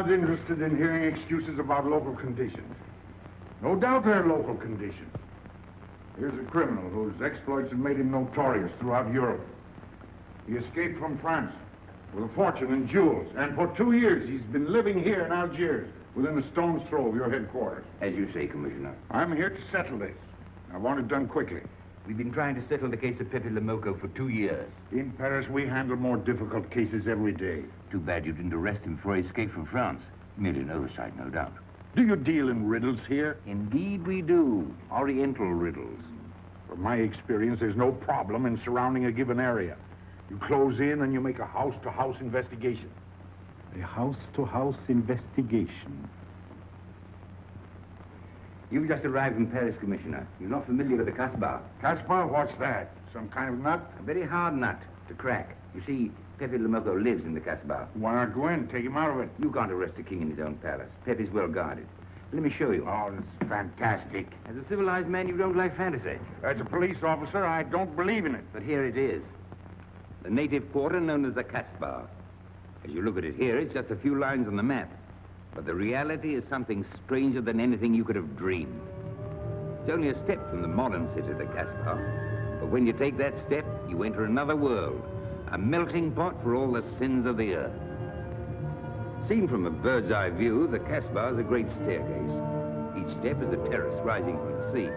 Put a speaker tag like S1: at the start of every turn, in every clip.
S1: not interested in hearing excuses about local conditions. No doubt they're local conditions. Here's a criminal whose exploits have made him notorious throughout Europe. He escaped from France with a fortune in jewels, and for 2 years he's been living here in Algiers, within a stone's throw of your headquarters.
S2: As you say, Commissioner.
S1: I'm here to settle this. I want it done quickly.
S2: We've been trying to settle the case of Pepe le Moko for 2 years.
S1: In Paris, we handle more difficult cases every day.
S2: Too bad you didn't arrest him before he escaped from France. Merely an oversight, no doubt.
S1: Do you deal in riddles here?
S2: Indeed we do. Oriental riddles.
S1: From my experience, there's no problem in surrounding a given area. You close in and you make a house-to-house investigation.
S3: A house-to-house investigation.
S2: You've just arrived from Paris, Commissioner. You're not familiar with the Casbah.
S1: Casbah? What's that? Some kind of nut?
S2: A very hard nut to crack. You see, Pepe le Moko lives in the Casbah.
S1: Why not go in? Take him out of it.
S2: You can't arrest a king in his own palace. Pepe's well guarded. Let me show you.
S1: Oh, it's fantastic.
S2: As a civilized man, you don't like fantasy.
S1: As a police officer, I don't believe in it.
S2: But here it is. The native quarter known as the Casbah. As you look at it here, it's just a few lines on the map. But the reality is something stranger than anything you could have dreamed. It's only a step from the modern city, the Casbah. But when you take that step, you enter another world, a melting pot for all the sins of the earth. Seen from a bird's eye view, the Casbah is a great staircase. Each step is a terrace rising from the sea.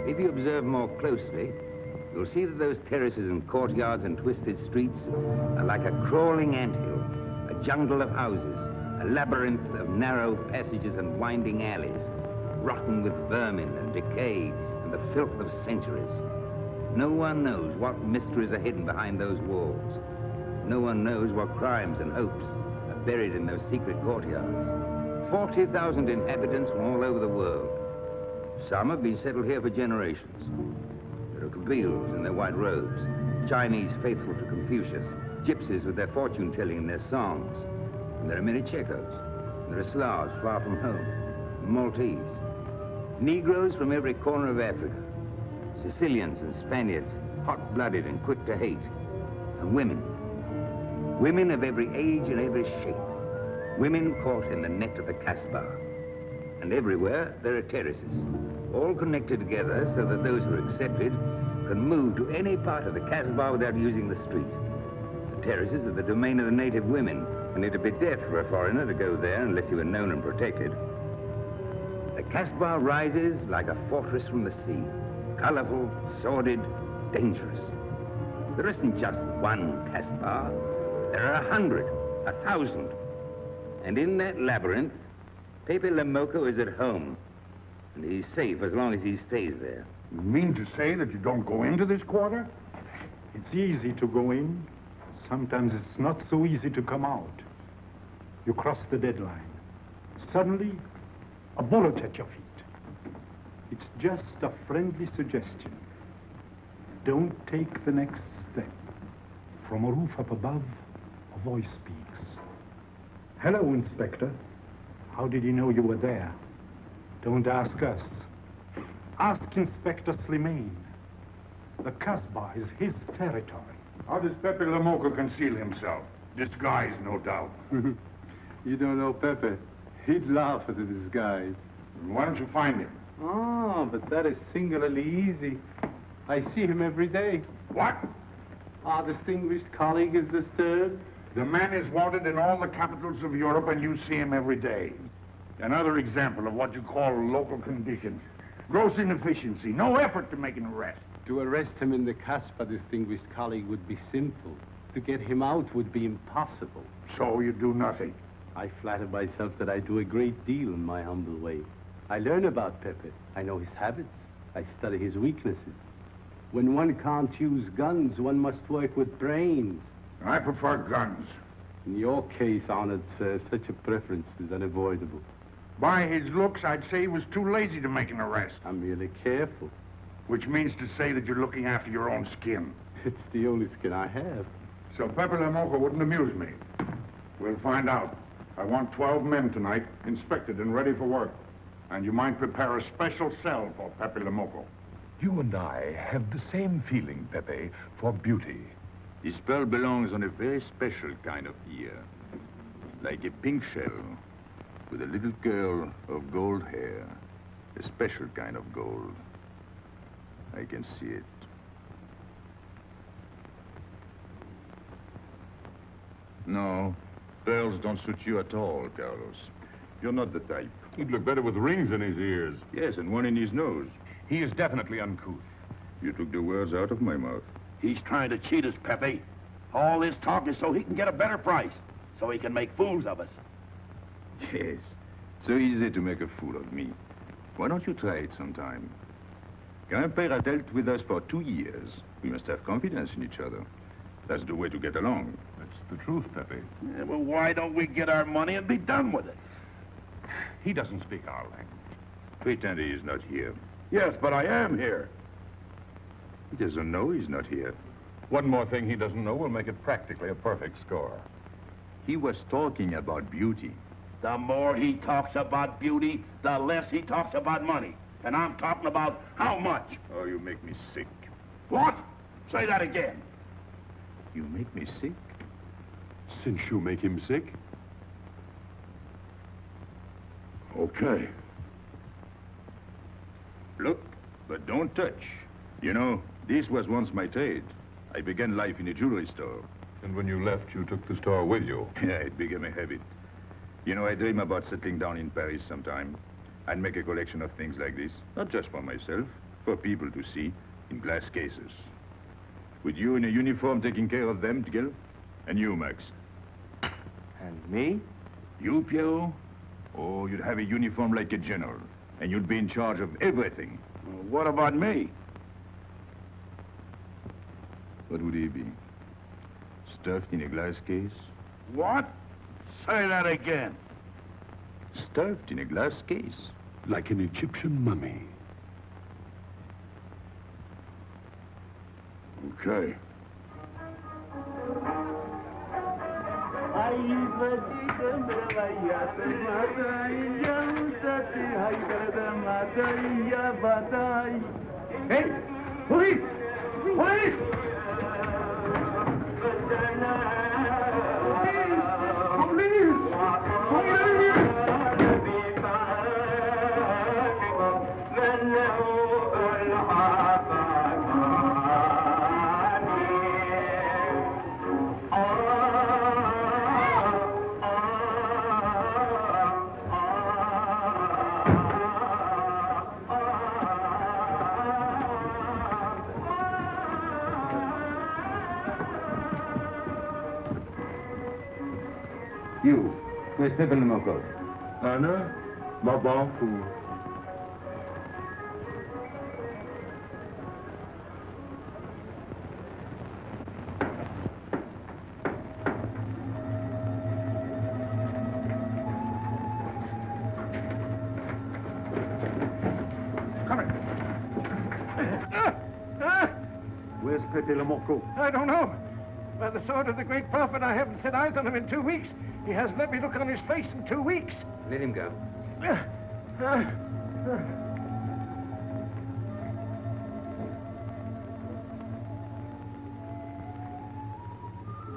S2: If you observe more closely, you'll see that those terraces and courtyards and twisted streets are like a crawling anthill, a jungle of houses, a labyrinth of narrow passages and winding alleys, rotten with vermin and decay and the filth of centuries. No one knows what mysteries are hidden behind those walls. No one knows what crimes and hopes are buried in those secret courtyards. 40,000 inhabitants from all over the world. Some have been settled here for generations. There are Kabyles in their white robes, Chinese faithful to Confucius, gypsies with their fortune-telling and their songs. And there are many Checos. There are Slavs far from home, Maltese. Negroes from every corner of Africa. Sicilians and Spaniards, hot-blooded and quick to hate. And women. Women of every age and every shape. Women caught in the net of the Casbah. And everywhere there are terraces, all connected together so that those who are accepted can move to any part of the Casbah without using the street. The terraces are the domain of the native women, and it'd be death for a foreigner to go there unless he were known and protected. The Casbah rises like a fortress from the sea, colorful, sordid, dangerous. There isn't just one Casbah. There are 100, 1,000. And in that labyrinth, Pepe le Moko is at home, and he's safe as long as he stays there.
S1: You mean to say that you don't go into this quarter?
S3: It's easy to go in. Sometimes it's not so easy to come out. You cross the deadline. Suddenly, a bullet at your feet. It's just a friendly suggestion. Don't take the next step. From a roof up above, a voice speaks. Hello, Inspector. How did you know you were there? Don't ask us. Ask Inspector Slimane. The Casbah is his territory.
S1: How does Pepe le Moko conceal himself? Disguise, no doubt.
S4: You don't know Pepe. He'd laugh at the disguise.
S1: Why don't you find him?
S4: Oh, but that is singularly easy. I see him every day.
S1: What?
S4: Our distinguished colleague is disturbed.
S1: The man is wanted in all the capitals of Europe, and you see him every day. Another example of what you call local conditions. Gross inefficiency, no effort to make an arrest.
S4: To arrest him in the Casbah, distinguished colleague, would be simple. To get him out would be impossible.
S1: So you do nothing.
S4: I flatter myself that I do a great deal in my humble way. I learn about Pepe. I know his habits. I study his weaknesses. When one can't use guns, one must work with brains.
S1: I prefer guns.
S4: In your case, honored sir, such a preference is unavoidable.
S1: By his looks, I'd say he was too lazy to make an arrest.
S4: I'm merely careful.
S1: Which means to say that you're looking after your own skin.
S4: It's the only skin I have.
S1: So Pepe le Moko wouldn't amuse me. We'll find out. I want 12 men tonight, inspected and ready for work. And you might prepare a special cell for Pepe le Moko.
S5: You and I have the same feeling, Pepe, for beauty.
S6: This pearl belongs on a very special kind of ear.
S5: like a pink shell, with a little curl of gold hair. A special kind of gold. I can see it. No, pearls don't suit you at all, Carlos. You're not the type.
S1: He'd look better with rings in his ears.
S5: Yes, and one in his nose.
S1: He is definitely uncouth.
S5: You took the words out of my mouth.
S6: He's trying to cheat us, Pepe. All this talk is so he can get a better price, so he can make fools of us.
S5: Yes, so easy to make a fool of me. Why don't you try it sometime? Grandpere has dealt with us for 2 years. We must have confidence in each other. That's the way to get along.
S1: That's the truth, Pepe.
S6: Yeah, well, why don't we get our money and be done with it?
S1: He doesn't speak our language.
S5: Pretend he is not here.
S6: Yes, but I am here.
S5: He doesn't know he's not here.
S1: One more thing he doesn't know will make it practically a perfect score.
S5: He was talking about beauty.
S6: The more he talks about beauty, the less he talks about money. And I'm talking about how much.
S5: Oh, you make me sick.
S6: What? Say that again.
S5: You make me sick?
S1: Since you make him sick? Okay.
S5: Look, but don't touch. You know, this was once my trade. I began life in a jewelry store.
S1: And when you left, you took the store with you.
S5: Yeah, it became a habit. You know, I dream about settling down in Paris sometime. I'd make a collection of things like this. Not just for myself, for people to see, in glass cases. With you in a uniform taking care of them, Miguel? And you, Max?
S6: And me?
S5: You, Pierrot? Oh, you'd have a uniform like a general. And you'd be in charge of everything.
S6: Well, what about me?
S5: What would he be? Stuffed in a glass case?
S6: What? Say that again.
S5: Stuffed in a glass case?
S1: Like an Egyptian mummy. Okay.
S6: Hey! Police! Police!
S2: You, where's Pepe le Moko?
S1: Anna, ma bonne fou.
S3: Where's Pepe le Moko?
S7: I don't know. By the sword of the great prophet, I haven't set eyes on him in 2 weeks. He hasn't let me look on his face in 2 weeks.
S2: Let him go.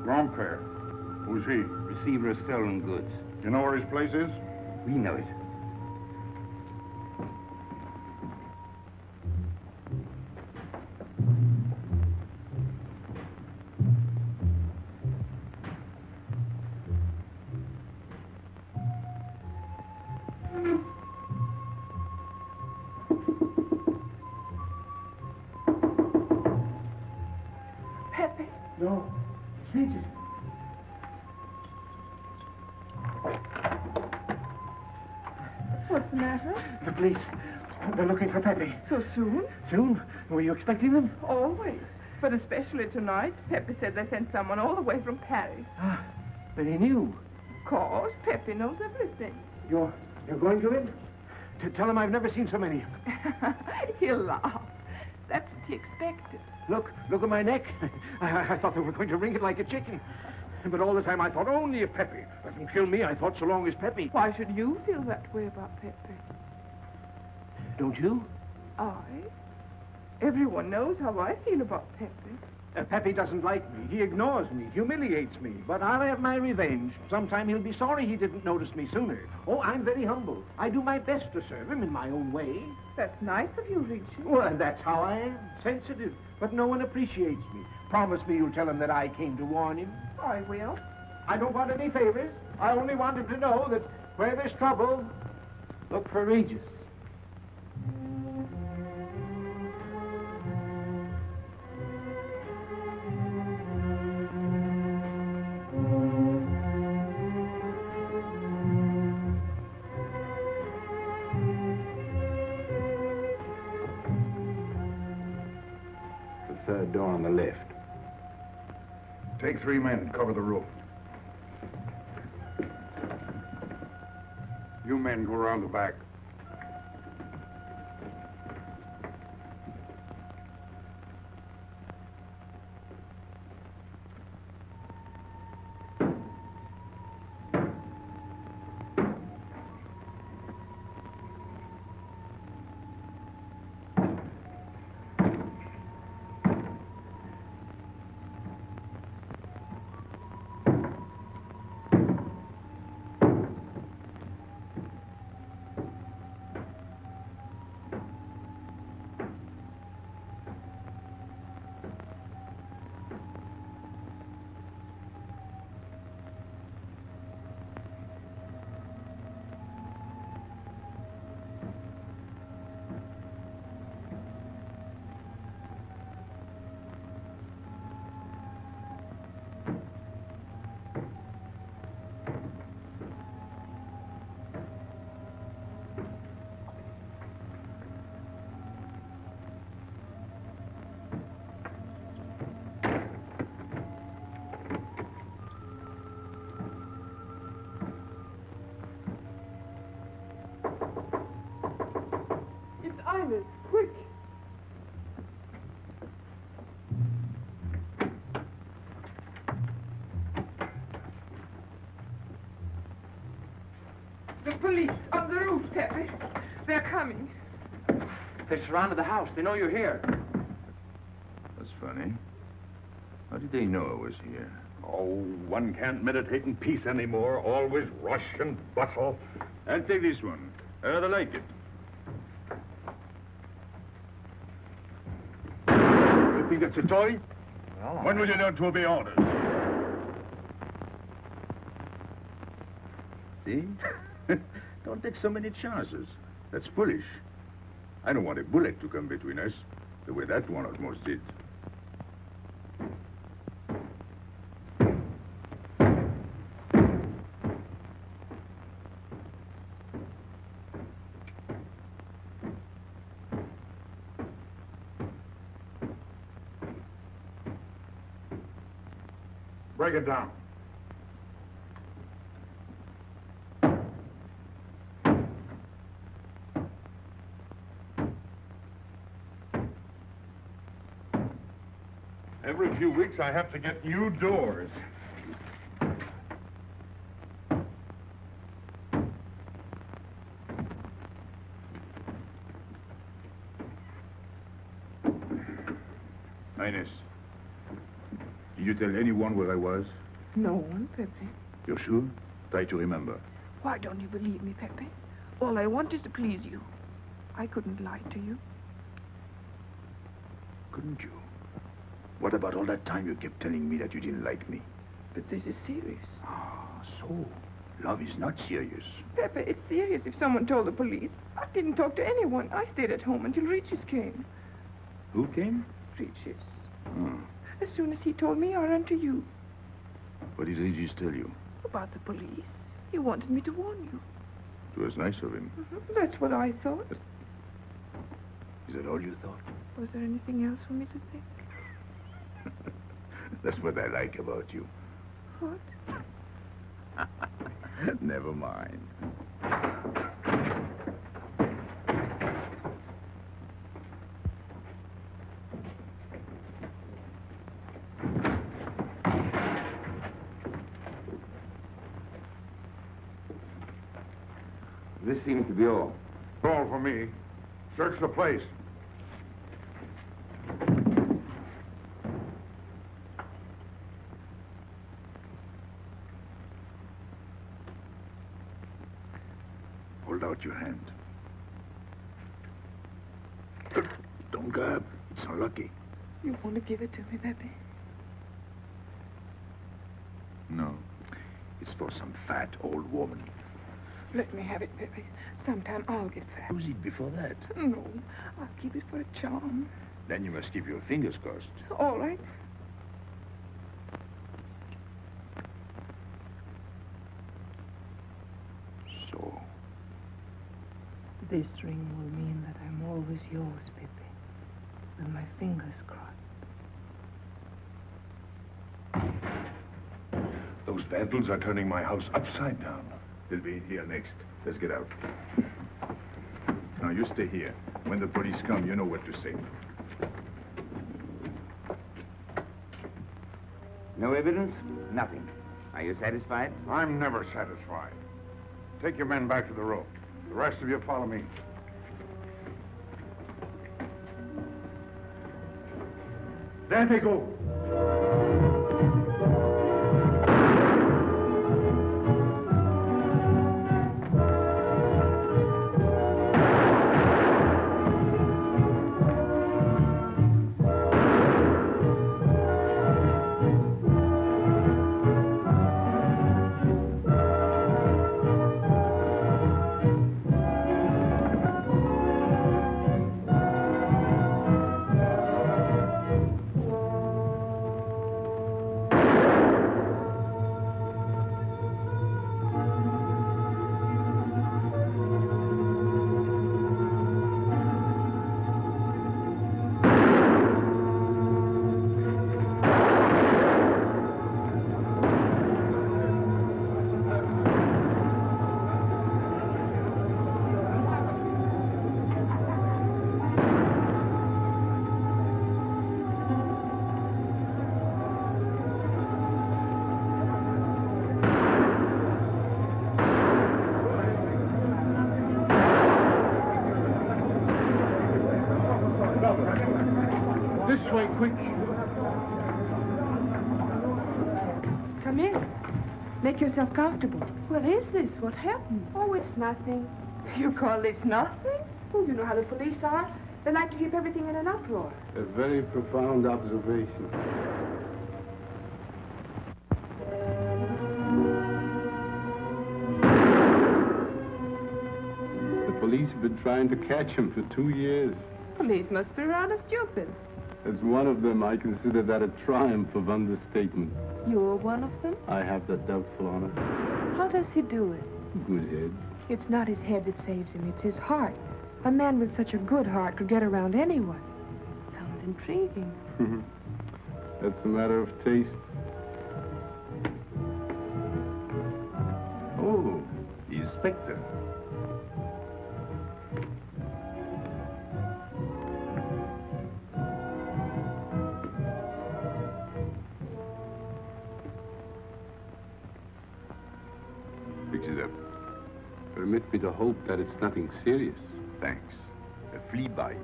S1: Grandpere. Who's he?
S2: Receiver of stolen goods.
S1: You know where his place is?
S2: We know it.
S7: No, it's Regis.
S8: What's the matter?
S7: The police. They're looking for Pepe.
S8: So soon?
S7: Soon? Were you expecting them?
S8: Always. But especially tonight. Pepe said they sent someone all the way from Paris.
S7: Ah, then he knew.
S8: Of course, Pepe knows everything.
S7: You're going to him? Tell him I've never seen so many.
S8: He'll laugh. That's what he expected.
S7: Look at my neck. I thought they were going to wring it like a chicken. But all the time I thought only of Pepe. Doesn't kill me, I thought so long as Pepe.
S8: Why should you feel that way about Pepe?
S7: Don't you?
S8: I? Everyone knows how I feel about Pepe.
S7: Pepe doesn't like me. He ignores me, humiliates me. But I'll have my revenge. Sometime he'll be sorry he didn't notice me sooner. Oh, I'm very humble. I do my best to serve him in my own way.
S8: That's nice of you, Regis.
S7: Well, that's how I am. Sensitive. But no one appreciates me. Promise me you'll tell him that I came to warn him.
S8: I will.
S7: I don't want any favors. I only want him to know that where there's trouble, look for Regis.
S2: The third door on the left.
S1: Take 3 men and cover the roof. You men go around the back.
S8: Ines, quick. The police on the roof, Pepe. They're coming.
S7: They surrounded the house. They know you're here.
S5: That's funny. How did they know I was here?
S6: Oh, one can't meditate in peace anymore. Always rush and bustle.
S5: I'll take this one. I rather like it.
S6: You think that's a toy?
S7: Well,
S6: When will you learn to obey orders?
S5: See? Don't take so many chances. That's foolish. I don't want a bullet to come between us, the way that one almost did.
S1: Break it down.
S6: Every few weeks I have to get new doors.
S5: Ines, did you tell anyone where I was?
S8: No one, Pepe.
S5: You're sure? Try to remember.
S8: Why don't you believe me, Pepe? All I want is to please you. I couldn't lie to you.
S5: Couldn't you? What about all that time you kept telling me that you didn't like me?
S8: But this is serious.
S5: Ah, so love is not serious.
S8: Pepe, it's serious if someone told the police. I didn't talk to anyone. I stayed at home until Regis came.
S5: Who came?
S8: Regis.
S5: Hmm.
S8: As soon as he told me, I ran to you.
S5: What did Regis tell you?
S8: About the police. He wanted me to warn you.
S5: It was nice of him.
S8: That's what I thought.
S5: Is that all you thought?
S8: Was there anything else for me to think?
S5: That's what I like about you.
S8: What?
S5: Never mind.
S2: This seems to be all.
S1: All for me. Search the place.
S5: out your hand. Don't grab. It's unlucky.
S8: You want to give it to me, Pepe?
S5: No. It's for some fat old woman.
S8: Let me have it, Pepe. Sometime I'll get fat.
S5: Use it before that.
S8: No, I'll keep it for a charm.
S5: Then you must keep your fingers crossed.
S8: All right.
S5: So.
S8: This ring will mean that I'm always yours, Pepe. With my fingers crossed.
S5: Those vandals are turning my house upside down. They'll be in here next. Let's get out. Now, you stay here. When the police come, you know what to say.
S2: No evidence? Nothing. Are you satisfied?
S1: I'm never satisfied. Take your men back to the road. The rest of you follow me.
S3: There they go.
S1: This way, quick.
S8: Come in. Make yourself comfortable. What is this? What happened?
S9: Oh, it's nothing.
S8: You call this nothing?
S9: Oh, you know how the police are. They like to keep everything in an uproar.
S4: A very profound observation. The police have been trying to catch him for 2 years.
S8: Police must be rather stupid.
S4: As one of them, I consider that a triumph of understatement.
S8: You're one of them?
S4: I have that doubtful honor.
S8: How does he do it?
S4: Good head.
S8: It's not his head that saves him, it's his heart. A man with such a good heart could get around anyone. Sounds intriguing.
S4: That's a matter of taste.
S5: Oh, the inspector. Fix it up.
S4: Permit me to hope that it's nothing serious.
S5: Thanks. A flea bite.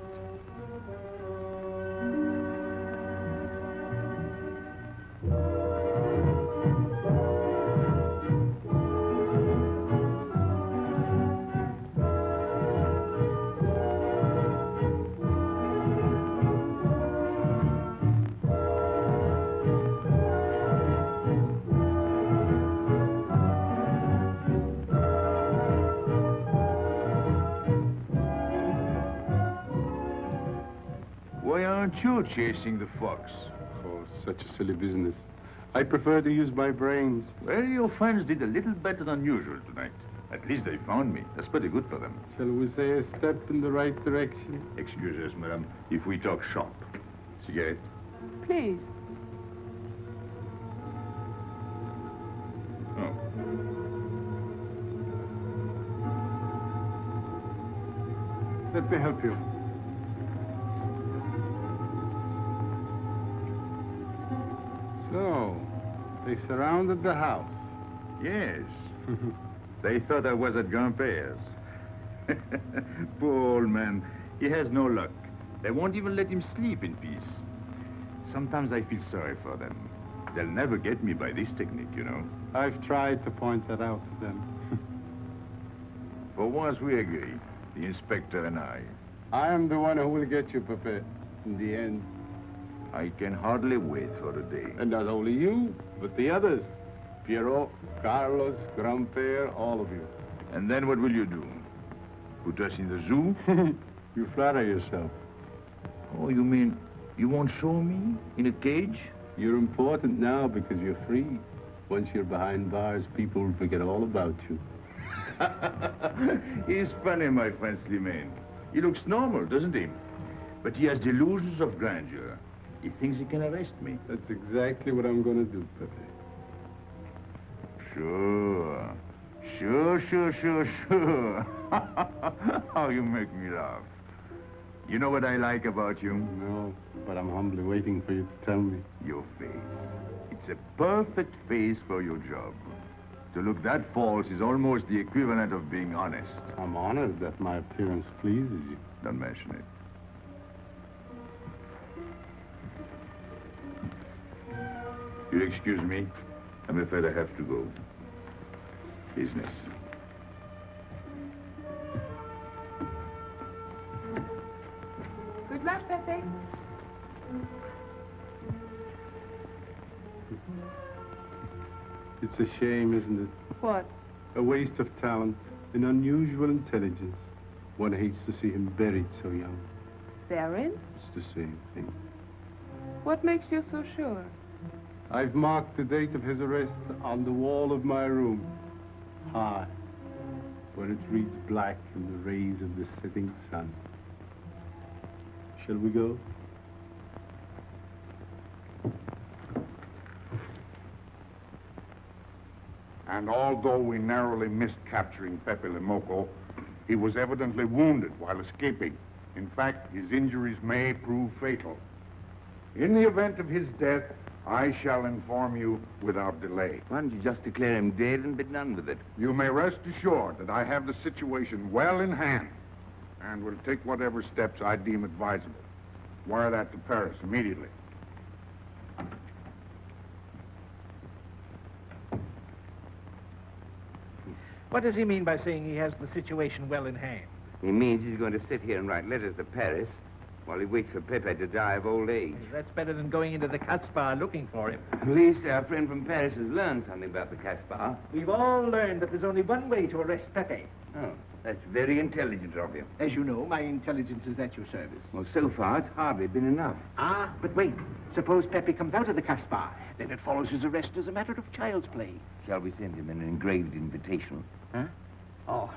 S5: Why aren't you chasing the fox?
S4: Oh, such a silly business. I prefer to use my brains.
S5: Well, your friends did a little better than usual tonight. At least they found me. That's pretty good for them.
S4: Shall we say a step in the right direction?
S5: Excuse us, madam, if we talk shop. Cigarette?
S8: Please.
S5: Oh.
S3: Let me help you.
S4: So, they surrounded the house.
S5: Yes. They thought I was at Grandpere's. Poor old man. He has no luck. They won't even let him sleep in peace. Sometimes I feel sorry for them. They'll never get me by this technique, you know.
S4: I've tried to point that out to them.
S5: For once we agree, the inspector and I.
S4: I am the one who will get you, Pepe, in the end.
S5: I can hardly wait for the day.
S4: And not only you, but the others. Piero, Carlos, Grandpere, all of you.
S5: And then what will you do? Put us in the zoo?
S4: You flatter yourself.
S5: Oh, you mean you won't show me in a cage?
S4: You're important now because you're free. Once you're behind bars, people will forget all about you.
S5: He's funny, my friend Slimane. He looks normal, doesn't he? But he has delusions of grandeur. He thinks he can arrest me.
S4: That's exactly what I'm going to do, Pepe.
S5: Sure. Sure. How you make me laugh. You know what I like about you?
S4: No, but I'm humbly waiting for you to tell me.
S5: Your face. It's a perfect face for your job. To look that false is almost the equivalent of being honest.
S4: I'm honored that my appearance pleases you.
S5: Don't mention it. You'll excuse me. I'm afraid I have to go. Business.
S9: Good luck, Pepe.
S4: It's a shame, isn't it?
S8: What?
S4: A waste of talent, an unusual intelligence. One hates to see him buried so young.
S8: Buried?
S4: It's the same thing.
S8: What makes you so sure?
S4: I've marked the date of his arrest on the wall of my room. High, where it reads black in the rays of the setting sun. Shall we go?
S1: And although we narrowly missed capturing Pepe le Moko, he was evidently wounded while escaping. In fact, his injuries may prove fatal. In the event of his death, I shall inform you without delay.
S2: Why don't you just declare him dead and be done with it?
S1: You may rest assured that I have the situation well in hand and will take whatever steps I deem advisable. Wire that to Paris immediately.
S7: What does he mean by saying he has the situation well in hand?
S2: He means he's going to sit here and write letters to Paris while he waits for Pepe to die of old age.
S7: That's better than going into the Casbah looking for him.
S2: At least our friend from Paris has learned something about the Casbah.
S7: We've all learned that there's only one way to arrest Pepe.
S2: Oh, that's very intelligent of you.
S7: As you know, my intelligence is at your service.
S2: Well, so far, it's hardly been enough.
S7: Ah, but wait. Suppose Pepe comes out of the Casbah. Then it follows his arrest as a matter of child's play.
S2: Shall we send him an engraved invitation?
S7: Huh? Oh,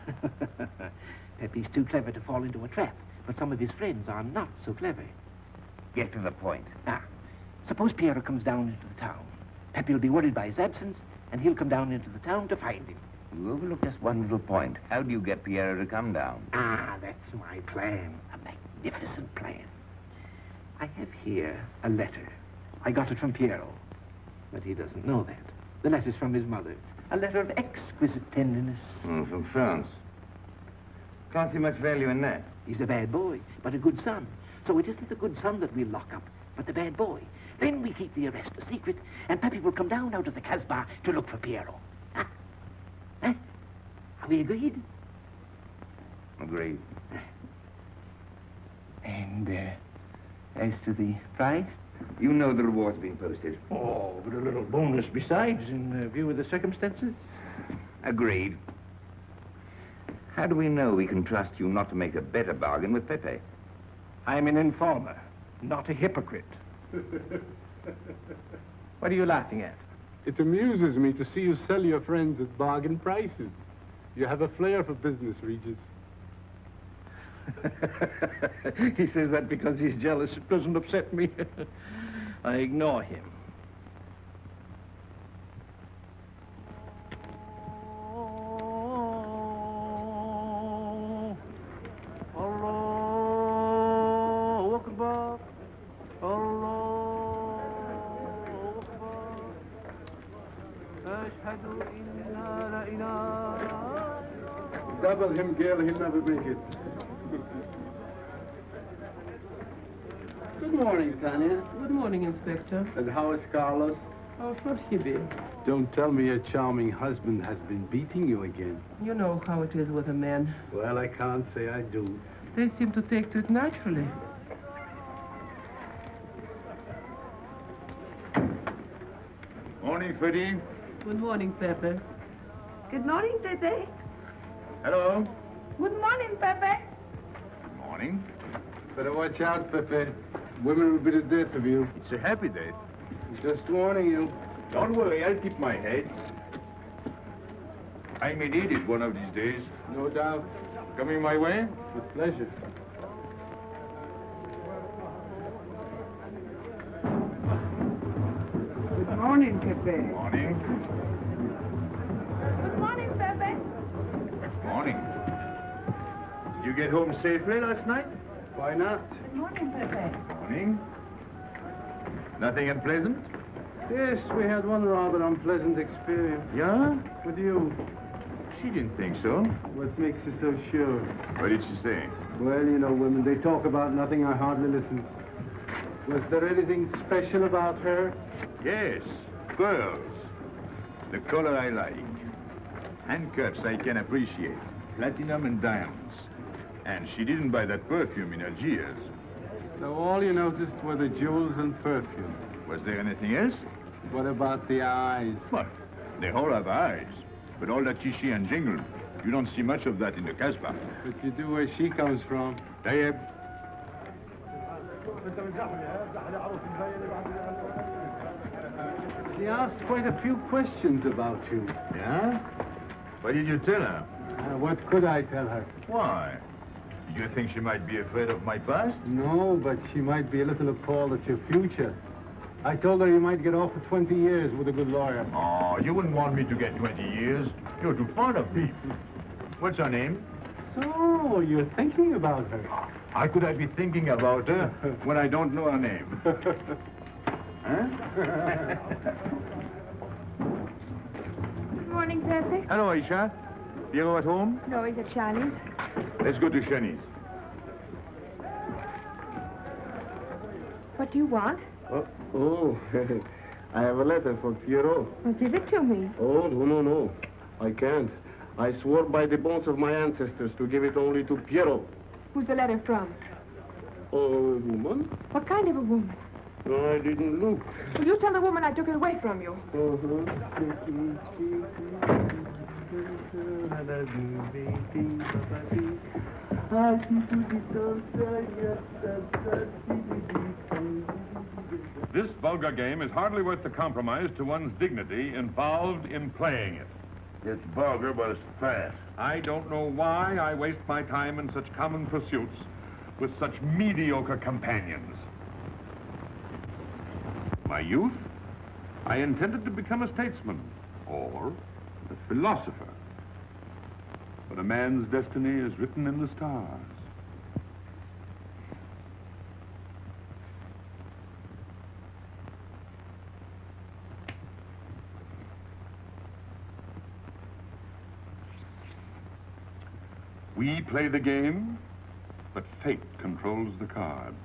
S7: Pepe's too clever to fall into a trap, but some of his friends are not so clever.
S2: Get to the point.
S7: Ah, suppose Piero comes down into the town. Pepe will be worried by his absence, and he'll come down into the town to find him.
S2: You overlook just one little point. How do you get Piero to come down?
S7: Ah, that's my plan. A magnificent plan. I have here a letter. I got it from Piero, but he doesn't know that. The letter's from his mother. A letter of exquisite tenderness.
S2: From France. Can't see much value in that.
S7: He's a bad boy, but a good son. So it isn't the good son that we'll lock up, but the bad boy. Then we keep the arrest a secret, and Pepe will come down out of the Casbah to look for Piero. Huh? Huh? Are we agreed?
S2: Agreed.
S7: And, as to the prize?
S2: You know the reward's been posted.
S7: Oh, but a little bonus besides, in view of the circumstances.
S2: Agreed. How do we know we can trust you not to make a better bargain with Pepe?
S7: I'm an informer, not a hypocrite. What are you laughing at?
S4: It amuses me to see you sell your friends at bargain prices. You have a flair for business, Regis.
S7: He says that because he's jealous. It doesn't upset me. I ignore him.
S4: Double him, Gale, he'll never make it.
S10: Good morning, Tanya.
S11: Good morning, Inspector.
S4: And how is Carlos?
S10: Oh, should he be?
S4: Don't tell me your charming husband has been beating you again.
S10: You know how it is with a man.
S4: Well, I can't say I do.
S10: They seem to take to it naturally.
S1: Morning, Freddie.
S10: Good morning, Pepe.
S9: Good morning, Pepe.
S1: Hello.
S9: Good morning, Pepe.
S1: Good morning.
S4: Better watch out, Pepe. Women will be the death of you.
S1: It's a happy day.
S4: Just warning you.
S1: Don't worry, I'll keep my head. I may need it one of these days.
S4: No doubt.
S1: Coming my way?
S4: With pleasure.
S10: Good morning, Pepe.
S1: Morning.
S9: Good morning, Pepe.
S1: Morning. Did you get home safely last night?
S4: Why not?
S9: Good morning, Pepe.
S1: Morning. Nothing unpleasant?
S4: Yes, we had one rather unpleasant experience.
S1: Yeah?
S4: With you.
S1: She didn't think so.
S4: What makes you so sure?
S1: What did she say?
S4: Well, you know, women, they talk about nothing. I hardly listen. Was there anything special about her?
S1: Yes, pearls. The color I like. Handcuffs I can appreciate. Platinum and diamonds. And she didn't buy that perfume in Algiers.
S4: So all you noticed were the jewels and perfume.
S1: Was there anything else?
S4: What about the eyes?
S1: What? They all have eyes. But all that chichi and jingle, you don't see much of that in the Casbah.
S4: But you do where she comes from.
S1: Tayyib.
S4: She asked quite a few questions about you.
S1: Yeah? What did you tell her?
S4: What could I tell her?
S1: Why? Do you think she might be afraid of my past?
S4: No, but she might be a little appalled at your future. I told her you might get off for 20 years with a good lawyer.
S1: Oh, you wouldn't want me to get 20 years. You're too fond of me. What's her name?
S4: So, you're thinking about her.
S1: How could I be thinking about her when I don't know her name? Huh?
S9: Good morning, Pepe.
S1: Hello, Aisha. Piero at home?
S9: No, he's at Charlie's.
S1: Let's go to Shani's.
S9: What do you want?
S11: Oh, I have a letter for Piero.
S9: Well, give it to me.
S11: Oh, no. I can't. I swore by the bones of my ancestors to give it only to Piero.
S9: Who's the letter from?
S11: Oh, a woman?
S9: What kind of a woman?
S11: No, I didn't look.
S9: Will you tell the woman I took it away from you?
S12: This vulgar game is hardly worth the compromise to one's dignity involved in playing it.
S6: It's vulgar, but it's fast.
S12: I don't know why I waste my time in such common pursuits with such mediocre companions. My youth, I intended to become a statesman or a philosopher. But a man's destiny is written in the stars. We play the game, but fate controls the cards.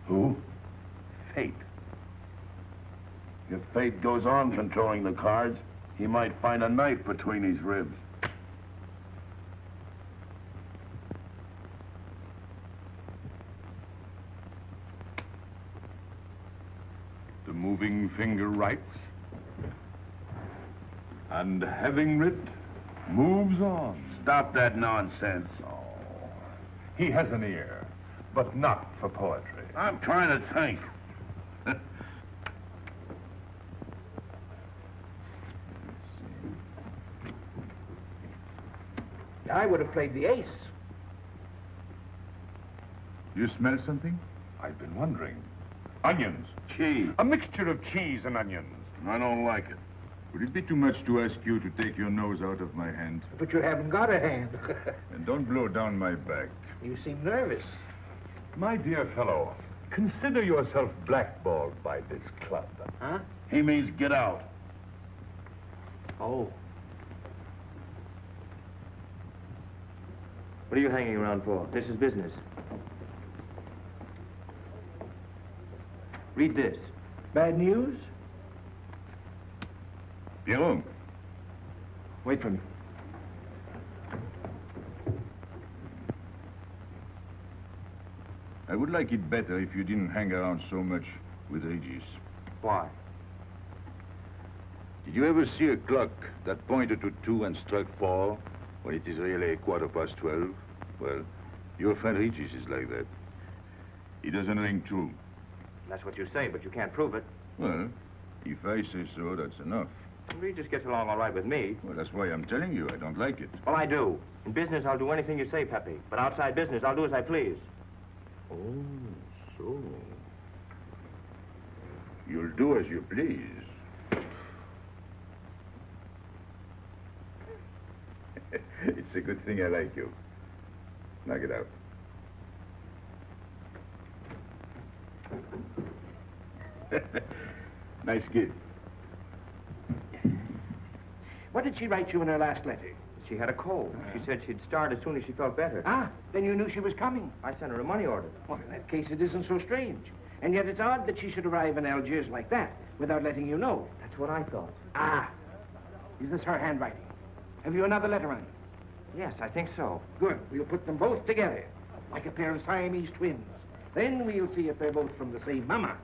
S6: Who? Fate. If fate goes on controlling the cards, he might find a knife between his ribs.
S12: The moving finger writes, and having writ, moves on.
S6: Stop that nonsense.
S12: Oh, he has an ear, but not for poetry.
S6: I'm trying to think.
S7: I would have played the ace.
S1: You smell something?
S12: I've been wondering. Onions.
S6: Cheese.
S12: A mixture of cheese and onions.
S6: I don't like it.
S1: Would it be too much to ask you to take your nose out of my hand?
S7: But you haven't got a hand.
S1: And don't blow down my back.
S7: You seem nervous.
S12: My dear fellow, consider yourself blackballed by this club.
S7: Huh?
S6: He means get out.
S7: Oh.
S13: What are you hanging around for? This is business. Read this.
S7: Bad news?
S5: Pierrot.
S7: Wait for me.
S5: I would like it better if you didn't hang around so much with Regis.
S13: Why?
S5: Did you ever see a clock that pointed to 2 and struck 4 when it is really 12:15? Well, your friend Regis is like that. He doesn't ring true.
S13: That's what you say, but you can't prove it.
S5: Well, if I say so, that's enough.
S13: Regis gets along all right with me.
S5: Well, that's why I'm telling you I don't like it.
S13: Well, I do. In business, I'll do anything you say, Pepe. But outside business, I'll do as I please.
S5: Oh, so. You'll do as you please. It's a good thing I like you. Knock it out. Nice kid.
S7: What did she write you in her last letter?
S13: She had a cold. She said she'd start as soon as she felt better.
S7: Ah, then you knew she was coming.
S13: I sent her a money order.
S7: Well, in that case, it isn't so strange. And yet it's odd that she should arrive in Algiers like that, without letting you know.
S13: That's what I thought.
S7: Ah, is this her handwriting? Have you another letter on it?
S13: Yes, I think so.
S7: Good. We'll put them both together, like a pair of Siamese twins. Then we'll see if they're both from the same mama.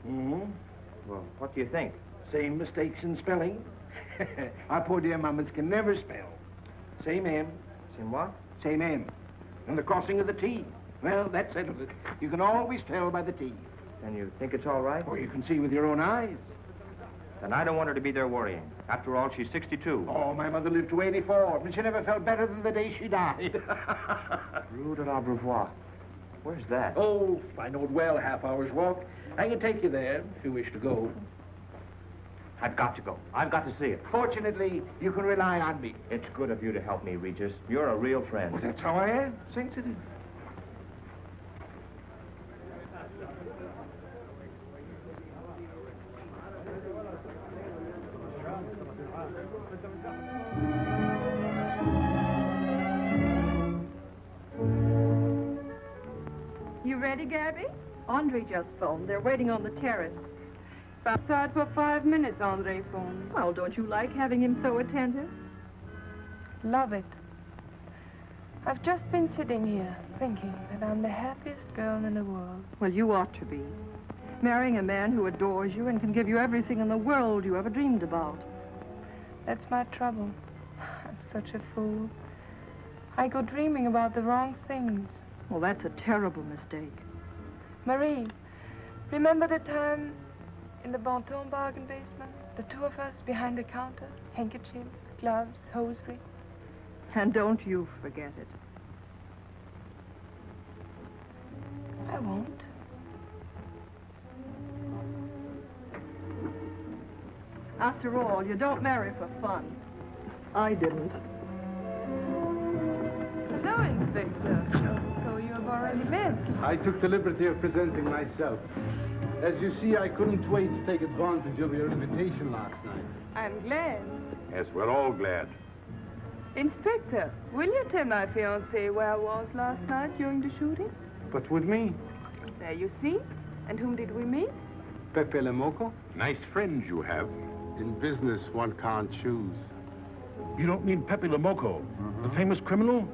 S7: Hmm?
S13: Well, what do you think?
S7: Same mistakes in spelling. Our poor dear mamas can never spell. Same M.
S13: Same what?
S7: Same M. And the crossing of the T. Well, that settles it. You can always tell by the T.
S13: Then you think it's all right?
S7: Or you can see with your own eyes.
S13: Then I don't want her to be there worrying. After all, she's 62.
S7: Oh, my mother lived to 84, and she never felt better than the day she died.
S13: Rue de l'Abreuvoir. Where's that?
S7: Oh, I know it well, half-hour's walk. I can take you there if you wish to go.
S13: I've got to go. I've got to see it.
S7: Fortunately, you can rely on me.
S13: It's good of you to help me, Regis. You're a real friend.
S7: Well, that's how I am. Sensitive.
S9: You ready, Gaby?
S14: Andre just phoned. They're waiting on the terrace.
S9: Outside for 5 minutes, Andre phones.
S14: Well, don't you like having him so attentive?
S8: Love it. I've just been sitting here thinking that I'm the happiest girl in the world.
S14: Well, you ought to be. Marrying a man who adores you and can give you everything in the world you ever dreamed about.
S8: That's my trouble. I'm such a fool. I go dreaming about the wrong things.
S14: Well, that's a terrible mistake.
S8: Marie, remember the time in the Bonton bargain basement? The two of us behind the counter, handkerchiefs, gloves, hosiery.
S14: And don't you forget it.
S8: I won't.
S14: After all, you don't marry for fun. I didn't.
S8: Hello, Inspector. So you have already met.
S4: I took the liberty of presenting myself. As you see, I couldn't wait to take advantage of your invitation last night.
S8: I'm glad.
S5: Yes, we're all glad.
S8: Inspector, will you tell my fiancé where I was last night during the shooting?
S3: But with me,
S8: There you see. And whom did we meet?
S4: Pepe le Moko?
S5: Nice friends you have.
S4: In business, one can't choose.
S1: You don't mean Pepe le Moko, the famous criminal?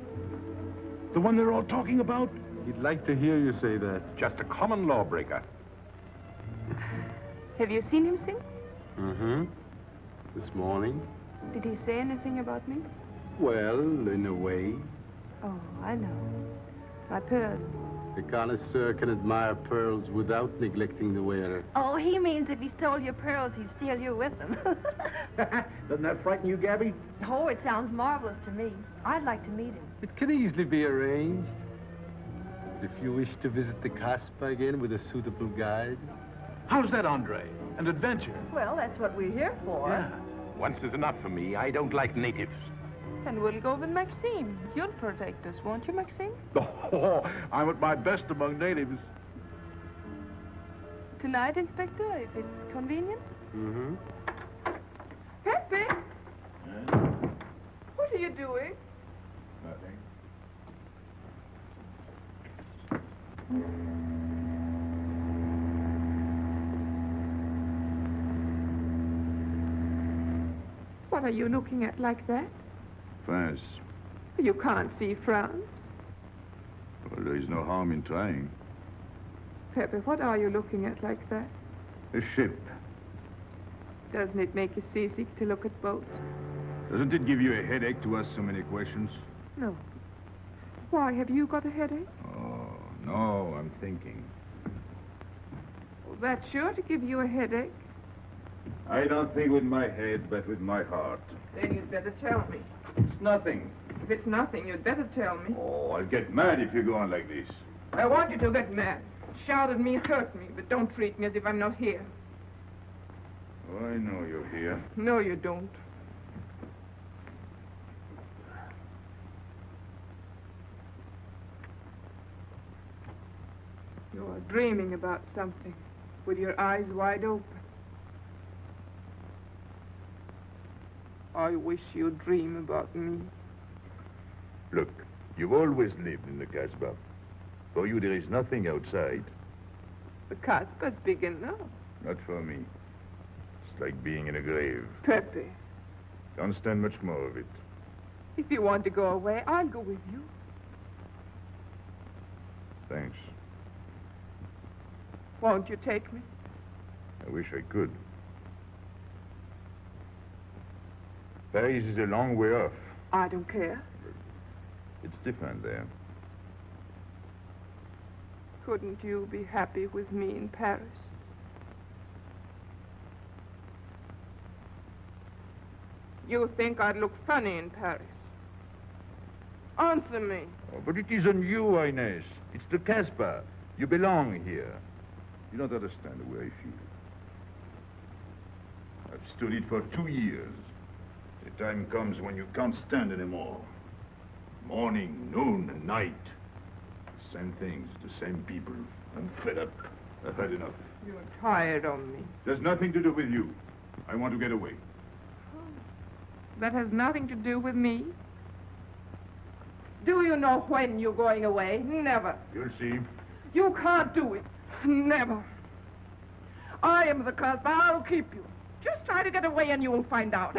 S1: The one they're all talking about?
S3: he'd like to hear you say that.
S5: Just a common lawbreaker.
S8: Have you seen him since?
S4: Mm-hmm. This morning?
S8: Did he say anything about me?
S4: Well, in a way.
S8: Oh, I know. My pearls.
S4: The connoisseur can admire pearls without neglecting the wearer.
S14: Oh, he means if he stole your pearls, he'd steal you with them.
S7: Doesn't that frighten you, Gaby?
S14: Oh, it sounds marvelous to me. I'd like to meet him.
S4: It can easily be arranged. If you wish to visit the Casbah again with a suitable guide.
S1: How's that, Andre? An adventure?
S14: Well, that's what we're here for.
S1: Yeah.
S5: Once is enough for me. I don't like natives.
S8: And we'll go with Maxime. You'll protect us, won't you, Maxime?
S1: Oh, I'm at my best among natives.
S8: Tonight, Inspector, if it's convenient.
S4: Mm-hmm.
S8: Pepe! What are you doing?
S1: Nothing.
S9: What are you looking at like that?
S5: France.
S9: You can't see France.
S5: Well, there is no harm in trying.
S9: Pepe, what are you looking at like that?
S5: A ship.
S9: Doesn't it make you seasick to look at boats?
S5: Doesn't it give you a headache to ask so many questions?
S9: No. Why, have you got a headache?
S5: Oh, no, I'm thinking.
S9: Well, that's sure to give you a headache.
S5: I don't think with my head, but with my heart.
S9: Then you'd better tell me.
S5: It's nothing.
S9: If it's nothing, you'd better tell me.
S5: Oh, I'll get mad if you go on like this.
S9: I want you to get mad. Shout at me, hurt me, but don't treat me as if I'm not here.
S5: Oh, I know you're here.
S9: No, you don't. You're dreaming about something with your eyes wide open. I wish you'd dream about me.
S5: Look, you've always lived in the Casbah. For you, there is nothing outside.
S9: The Casbah's big enough.
S5: Not for me. It's like being in a grave.
S9: Pepe,
S5: Can't stand much more of it.
S9: if you want to go away, I'll go with you.
S5: Thanks.
S9: Won't you take me?
S5: I wish I could. Paris is a long way off.
S9: I don't care.
S5: It's different there.
S9: Couldn't you be happy with me in Paris? You think I'd look funny in Paris? Answer me.
S5: Oh, but it isn't you, Ines. It's the Casbah. You belong here. You don't understand the way I feel. I've stood it for 2 years. The time comes when you can't stand anymore. Morning, noon, and night. Same things, the same people. I'm fed up. I've had enough.
S9: You're tired of me.
S5: There's nothing to do with you. I want to get away.
S9: That has nothing to do with me. Do you know when you're going away? Never.
S5: You'll see.
S9: You can't do it. Never. I am the Casbah. I'll keep you. Just try to get away and you'll find out.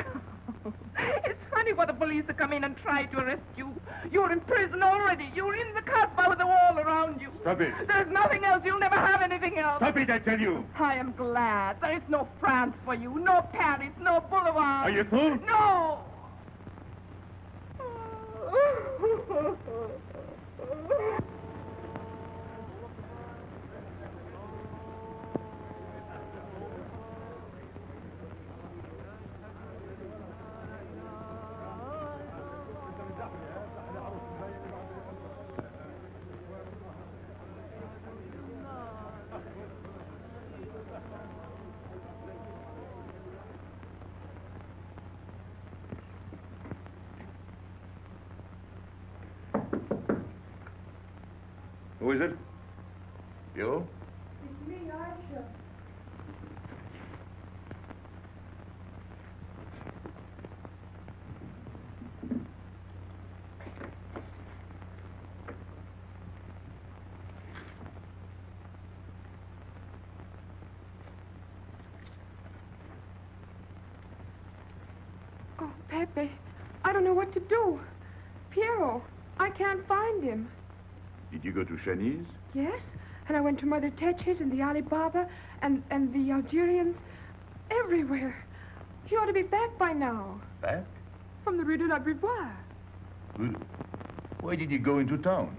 S9: It's funny for the police to come in and try to arrest you. You're in prison already. You're in the Casbah with a wall around you.
S5: Stop it.
S9: There's nothing else. You'll never have anything else.
S5: Stop it, I tell you.
S9: I am glad. There is no France for you. No Paris. No Boulevard.
S5: Are you through?
S9: No.
S5: Who is it? You?
S9: It's me, Aisha. Oh, Pepe, I don't know what to do. Piero, I can't find him.
S5: Did you go to Shani's?
S9: Yes, and I went to Mother Tetch's and the Alibaba and the Algerians. Everywhere. He ought to be back by now.
S5: Back?
S9: From the Rue de la Brivoire.
S5: Good. Why did he go into town?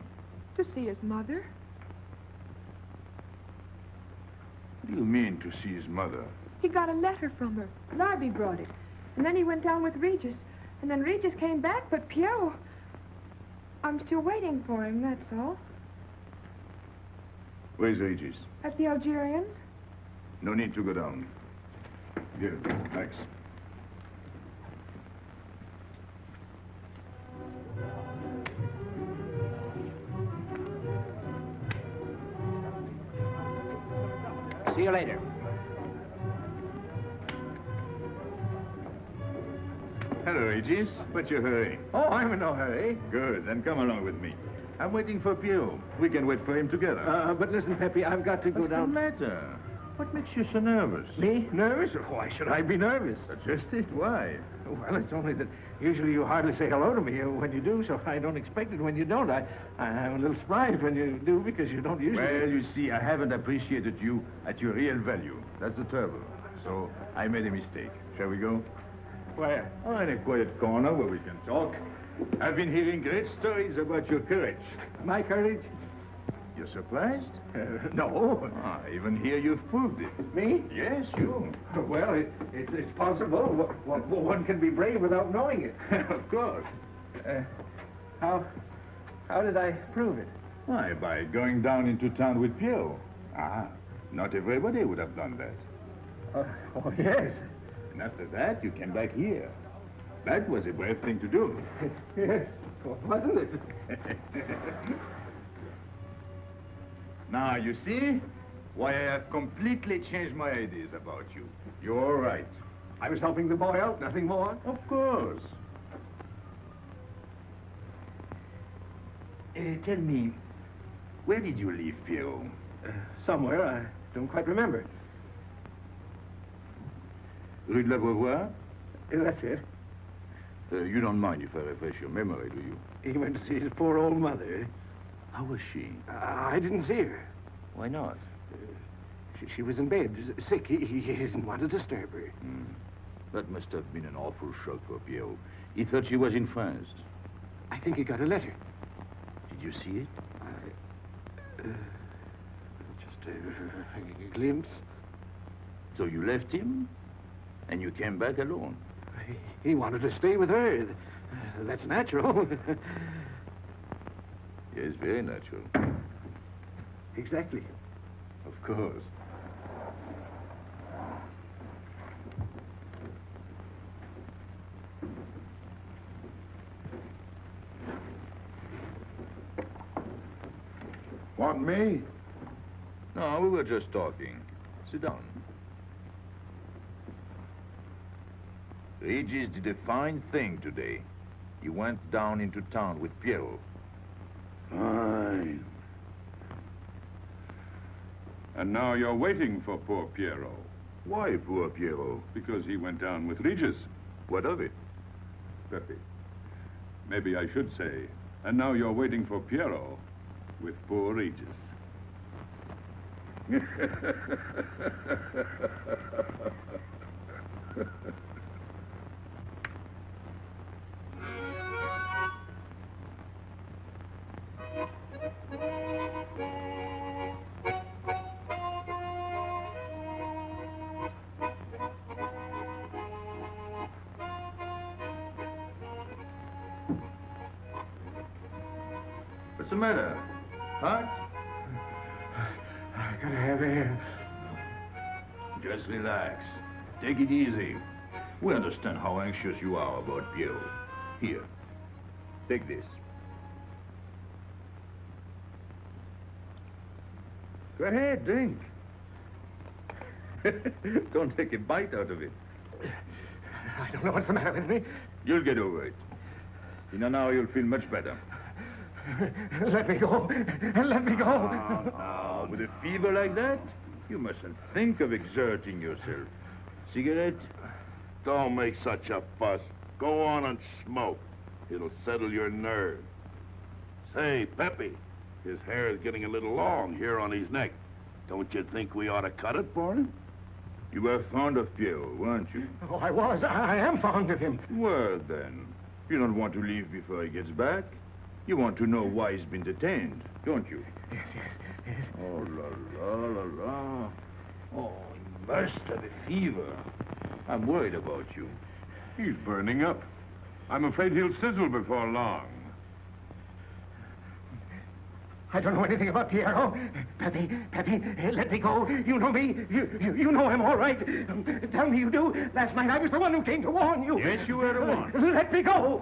S9: To see his mother.
S5: What do you mean, to see his mother?
S9: He got a letter from her. Larby brought it. And then he went down with Regis. And then Regis came back, but Piero... I'm still waiting for him, that's all.
S5: Where's Regis?
S9: At the Algerians?
S5: No need to go down. Here, thanks.
S2: See you later.
S5: Hello, Regis. What's your hurry?
S13: Oh, I'm in no hurry.
S5: Good, then come along with me. I'm waiting for Piero. We can wait for him together.
S13: But listen, Pepe, I've got to go
S5: What's
S13: down.
S5: the matter? What makes you so nervous?
S7: Me? Nervous? Why should I be nervous?
S5: Just it. Why?
S7: Well, it's only that usually you hardly say hello to me when you do, so I don't expect it when you don't. I'm a little surprised when you do because you don't usually...
S5: Well, you see, I haven't appreciated you at your real value. That's the trouble. So I made a mistake. Shall we go?
S7: Where?
S5: Oh, in a quiet corner where we can talk. I've been hearing great stories about your courage.
S7: My courage?
S5: You're surprised?
S7: No.
S5: I even hear you've proved it.
S7: Me?
S5: Yes, you.
S7: Well, it's possible. One can be brave without knowing it.
S5: Of course.
S7: How did I prove it?
S5: Why, by going down into town with Piero. Not everybody would have done that.
S7: Oh, yes.
S5: And after that, you came back here. That was a brave thing to do.
S7: Yes, wasn't it?
S5: Now, you see why I have completely changed my ideas about you. You're all right.
S7: I was helping the boy out, nothing more.
S5: Of course. Tell me, where did you leave Piero?
S7: Somewhere, I don't quite remember.
S5: Rue de la Beauvoir?
S7: That's it.
S5: You don't mind if I refresh your memory, do you?
S7: He went to see his poor old mother.
S5: How was she?
S7: I didn't see her.
S5: Why not?
S7: She was in bed, sick. He didn't want to disturb her.
S5: That must have been an awful shock for Piero. He thought she was in France.
S7: I think he got a letter.
S5: Did you see it?
S7: Just a glimpse.
S5: So you left him, and you came back alone?
S7: He wanted to stay with her. That's natural.
S5: Yes, very natural.
S7: Exactly.
S5: Of course.
S1: Want me?
S5: No, we were just talking. Sit down. Regis did a fine thing today. He went down into town with Piero.
S6: Fine.
S12: And now you're waiting for poor Piero.
S5: Why poor Piero?
S12: Because he went down with Regis.
S5: What of it?
S12: Pepe. Maybe I should say, and now you're waiting for Piero with poor Regis.
S5: What's the matter? Hot?
S7: I gotta have air.
S5: Just relax. Take it easy. We understand how anxious you are about Piero. Here, take this. Go ahead, drink. Don't take a bite out of it.
S7: I don't know what's the matter with me.
S5: You'll get over it. In an hour, you'll feel much better.
S7: Let me go. Let me go.
S5: With a fever like that, you mustn't think of exerting yourself. Cigarette?
S6: Don't make such a fuss. Go on and smoke. It'll settle your nerves. Say, Pepe, his hair is getting a little long here on his neck. Don't you think we ought to cut it for him?
S5: You were fond of Piero, weren't you?
S7: Oh, I was. I am fond of him.
S5: Well, then, you don't want to leave before he gets back. You want to know why he's been detained, don't you?
S7: Yes.
S5: Oh, la. Oh, he must have a fever. I'm worried about you.
S12: He's burning up. I'm afraid he'll sizzle before long.
S7: I don't know anything about Piero. Pepe, let me go. You know me. You know him all right. Tell me you do. Last night I was the one who came to warn you.
S5: Yes, you were the one.
S7: Let me go.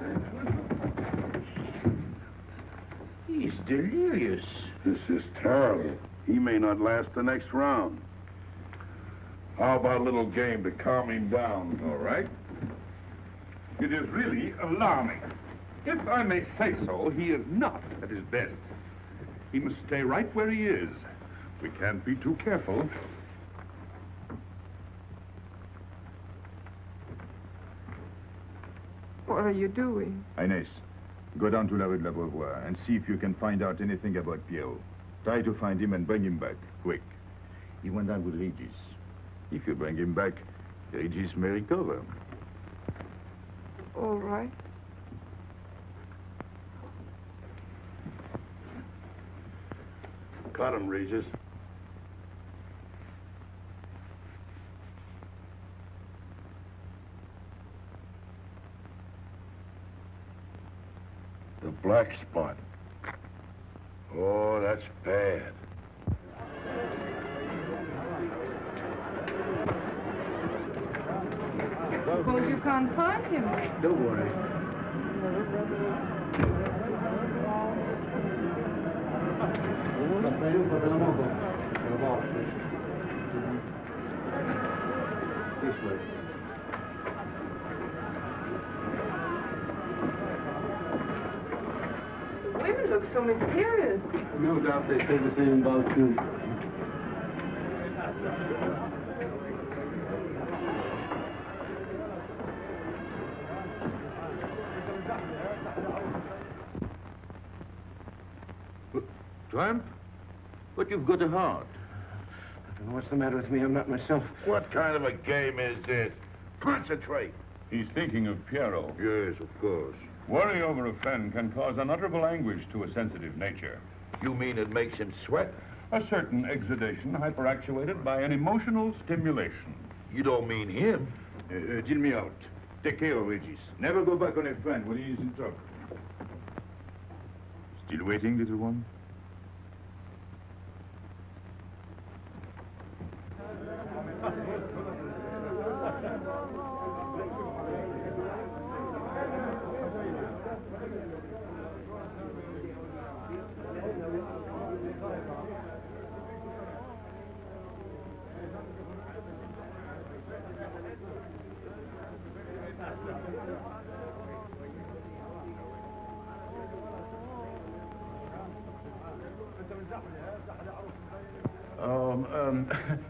S5: He's delirious.
S6: This is terrible. He may not last the next round. How about a little game to calm him down?
S12: All right. It is really alarming. If I may say so, he is not at his best. He must stay right where he is. We can't be too careful.
S8: are you doing?
S5: Ines, go down to La Rue de la Beauvoir and see if you can find out anything about Pierrot. Try to find him and bring him back, quick. He went down with Regis. If you bring him back, Regis may recover.
S8: All right.
S6: Cut him, Regis. The black spot. Oh, that's bad.
S8: Suppose you can't find him.
S4: Don't worry. This way.
S8: Women look so mysterious.
S4: No doubt they say the same about you.
S5: Tramp? But you've got a heart.
S7: I don't know what's the matter with me. I'm not myself.
S6: What kind of a game is this? Concentrate.
S5: He's thinking of Pierrot.
S6: Yes, of course.
S5: Worry over a friend can cause unutterable anguish to a sensitive nature.
S6: You mean it makes him sweat?
S5: A certain exudation hyperactuated by an emotional stimulation.
S6: You don't mean him?
S5: Deal me out. Take care of Regis. Never go back on a friend when he is in trouble. Still waiting, little one?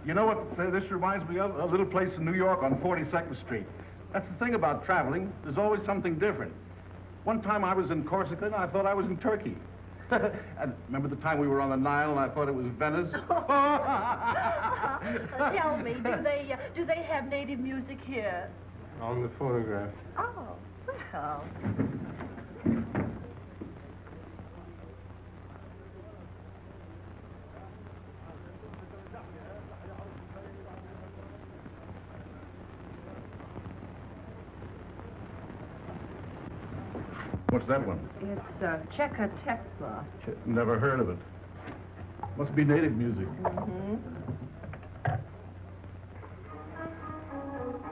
S15: You know what this reminds me of? A little place in New York on 42nd Street. That's the thing about traveling. There's always something different. One time I was in Corsica and I thought I was in Turkey. And remember the time we were on the Nile and I thought it was Venice?
S16: Tell me, do they have native music here?
S4: On the photograph.
S16: Oh, well.
S15: What's that one?
S16: It's Czeka Tekla.
S15: Never heard of it. Must be native music.
S16: Mm-hmm.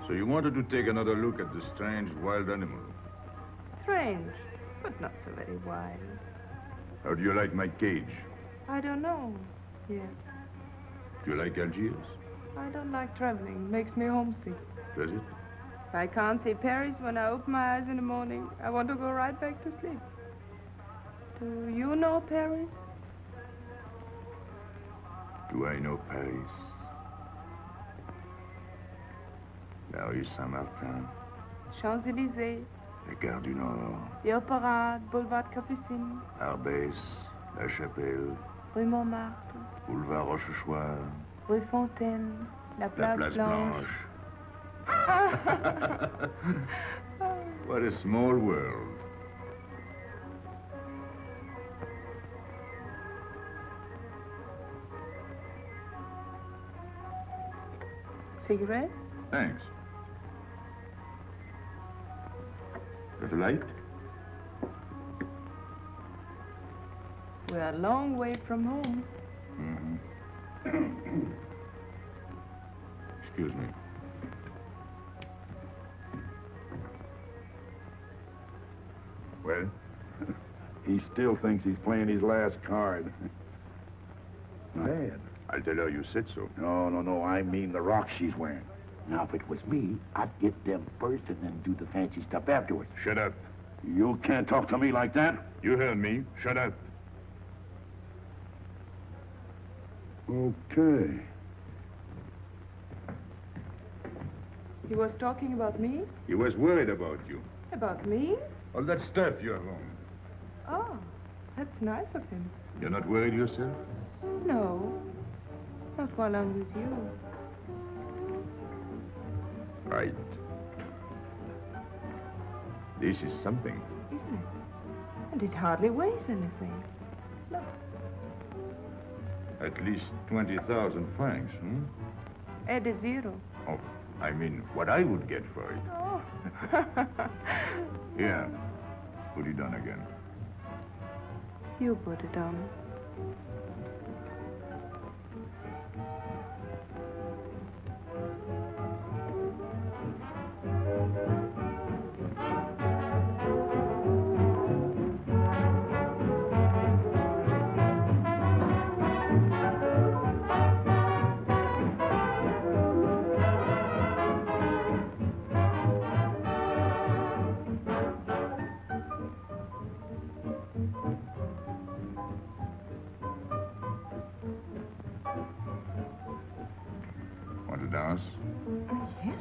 S5: So you wanted to take another look at the strange wild animal.
S8: Strange, but not so very wild.
S5: How do you like my cage?
S8: I don't know yet.
S5: Do you like Algiers?
S8: I don't like traveling. Makes me homesick.
S5: Does it?
S8: If I can't see Paris when I open my eyes in the morning, I want to go right back to sleep. Do you know Paris?
S5: Do I know Paris? La rue Saint-Martin,
S8: Champs-Élysées,
S5: la Gare du Nord,
S8: the Opera, Boulevard Capucine,
S5: Arbès, La Chapelle,
S8: Rue Montmartre,
S5: Boulevard Rochechouart,
S8: Rue Fontaine, la
S5: la
S8: Place
S5: Place
S8: Blanche.
S5: Blanche. What a small world.
S8: Cigarette?
S5: Thanks. Got a light?
S8: We're a long way from home.
S5: Mm-hmm. Excuse me.
S6: Well, he still thinks he's playing his last card. Bad.
S5: I'll tell her you said so.
S6: No, I mean the rocks she's wearing. Now, if it was me, I'd get them first and then do the fancy stuff afterwards.
S5: Shut up.
S6: You can't talk to me like that.
S5: You heard me. Shut up.
S6: Okay.
S8: He was talking about me?
S5: He was worried about you.
S8: About me?
S5: All that stuff you have on.
S8: Oh, that's nice of him.
S5: You're not worried yourself?
S8: No, not while I'm with you.
S5: Right. This is something.
S8: Isn't it? And it hardly weighs anything. Look.
S5: At least 20,000 francs, hmm?
S8: Add a zero.
S5: Oh, I mean, what I would get for it.
S8: Oh.
S5: Here, put it on again.
S8: You put it on.
S5: Want to dance?
S8: Yes.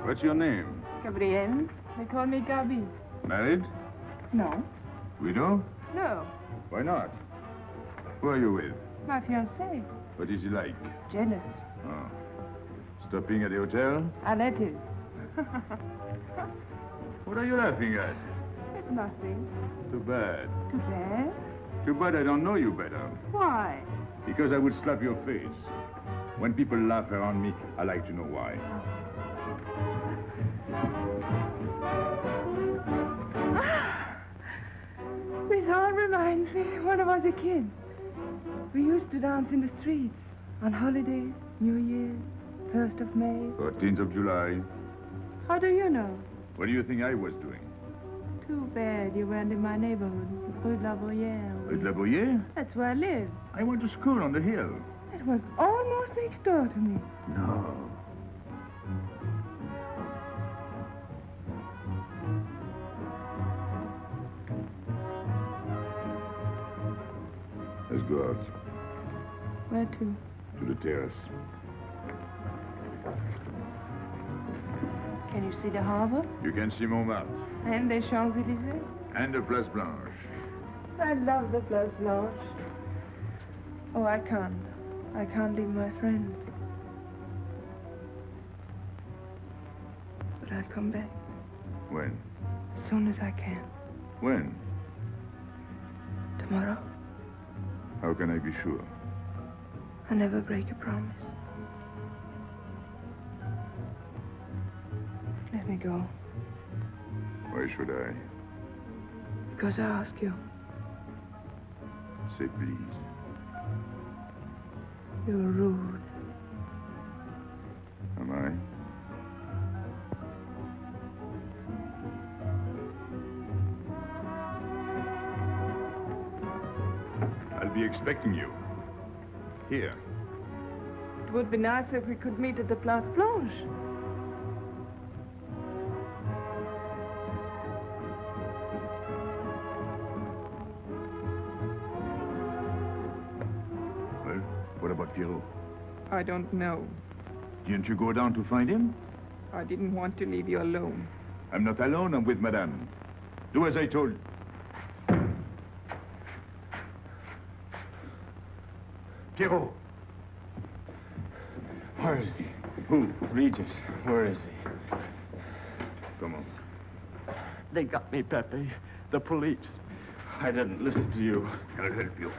S5: What's your name?
S8: Gabrielle. They call me Gaby.
S5: Married?
S8: No.
S5: Widow?
S8: No.
S5: Why not? Who are you with?
S8: My fiancé.
S5: What is he like?
S8: Jealous.
S5: Oh. Stopping at the hotel?
S8: I let it.
S5: What are you laughing at?
S8: It's nothing.
S5: Too bad.
S8: Too bad?
S5: Too bad I don't know you better.
S8: Why?
S5: Because I would slap your face. When people laugh around me, I like to know why.
S8: This all reminds me when I was a kid. We used to dance in the streets on holidays, New Year's, 1st of May.
S5: 14th of July.
S8: How do you know?
S5: What do you think I was doing?
S8: Too bad you weren't in my neighborhood, Rue de la Boyère.
S5: Rue de la Boyère?
S8: That's where I live.
S5: I went to school on the hill.
S8: It was almost next door to me.
S5: No. Let's go out.
S8: Where to?
S5: To the terrace.
S8: Can you see the harbor?
S5: You can see Montmartre.
S8: And the Champs-Élysées?
S5: And the Place Blanche.
S8: I love the Place Blanche. Oh, I can't. I can't leave my friends. But I'll come back.
S5: When?
S8: As soon as I can.
S5: When?
S8: Tomorrow.
S5: How can I be sure?
S8: I never break a promise. Let me go.
S5: Why should I?
S8: Because I ask you.
S5: Say please.
S8: You're rude.
S5: Am I? I'll be expecting you. Here.
S8: It would be nice if we could meet at the Place Blanche.
S5: Well, what about Pierrot?
S9: I don't know.
S5: Didn't you go down to find him?
S9: I didn't want to leave you alone.
S5: I'm not alone, I'm with Madame. Do as I told. Pierrot!
S11: Where is he?
S5: Who?
S11: Regis. Where is he?
S5: Come on.
S11: They got me, Pepe. The police. I didn't listen to you.
S5: I'll help you.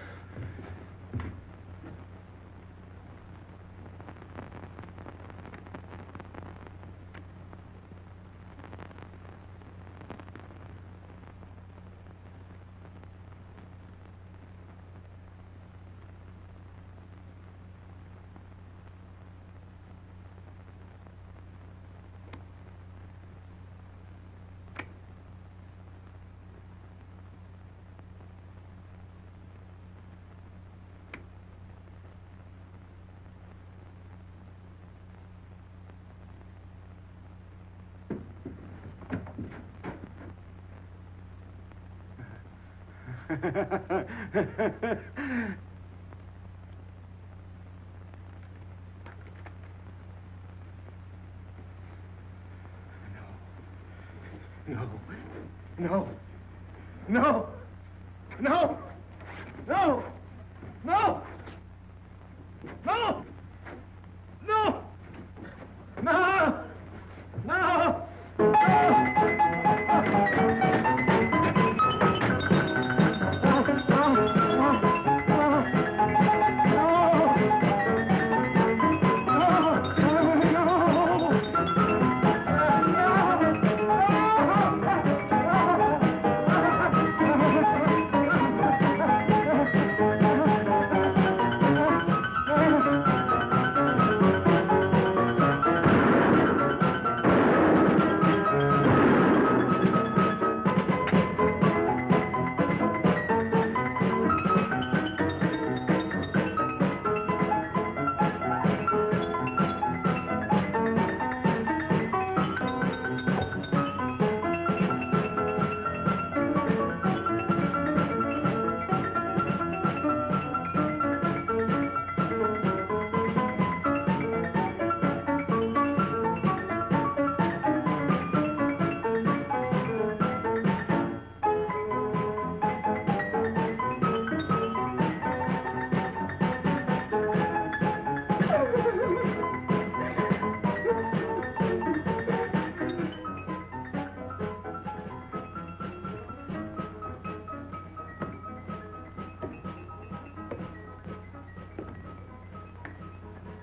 S15: No. No. No. No. No. No. No. No. No. No.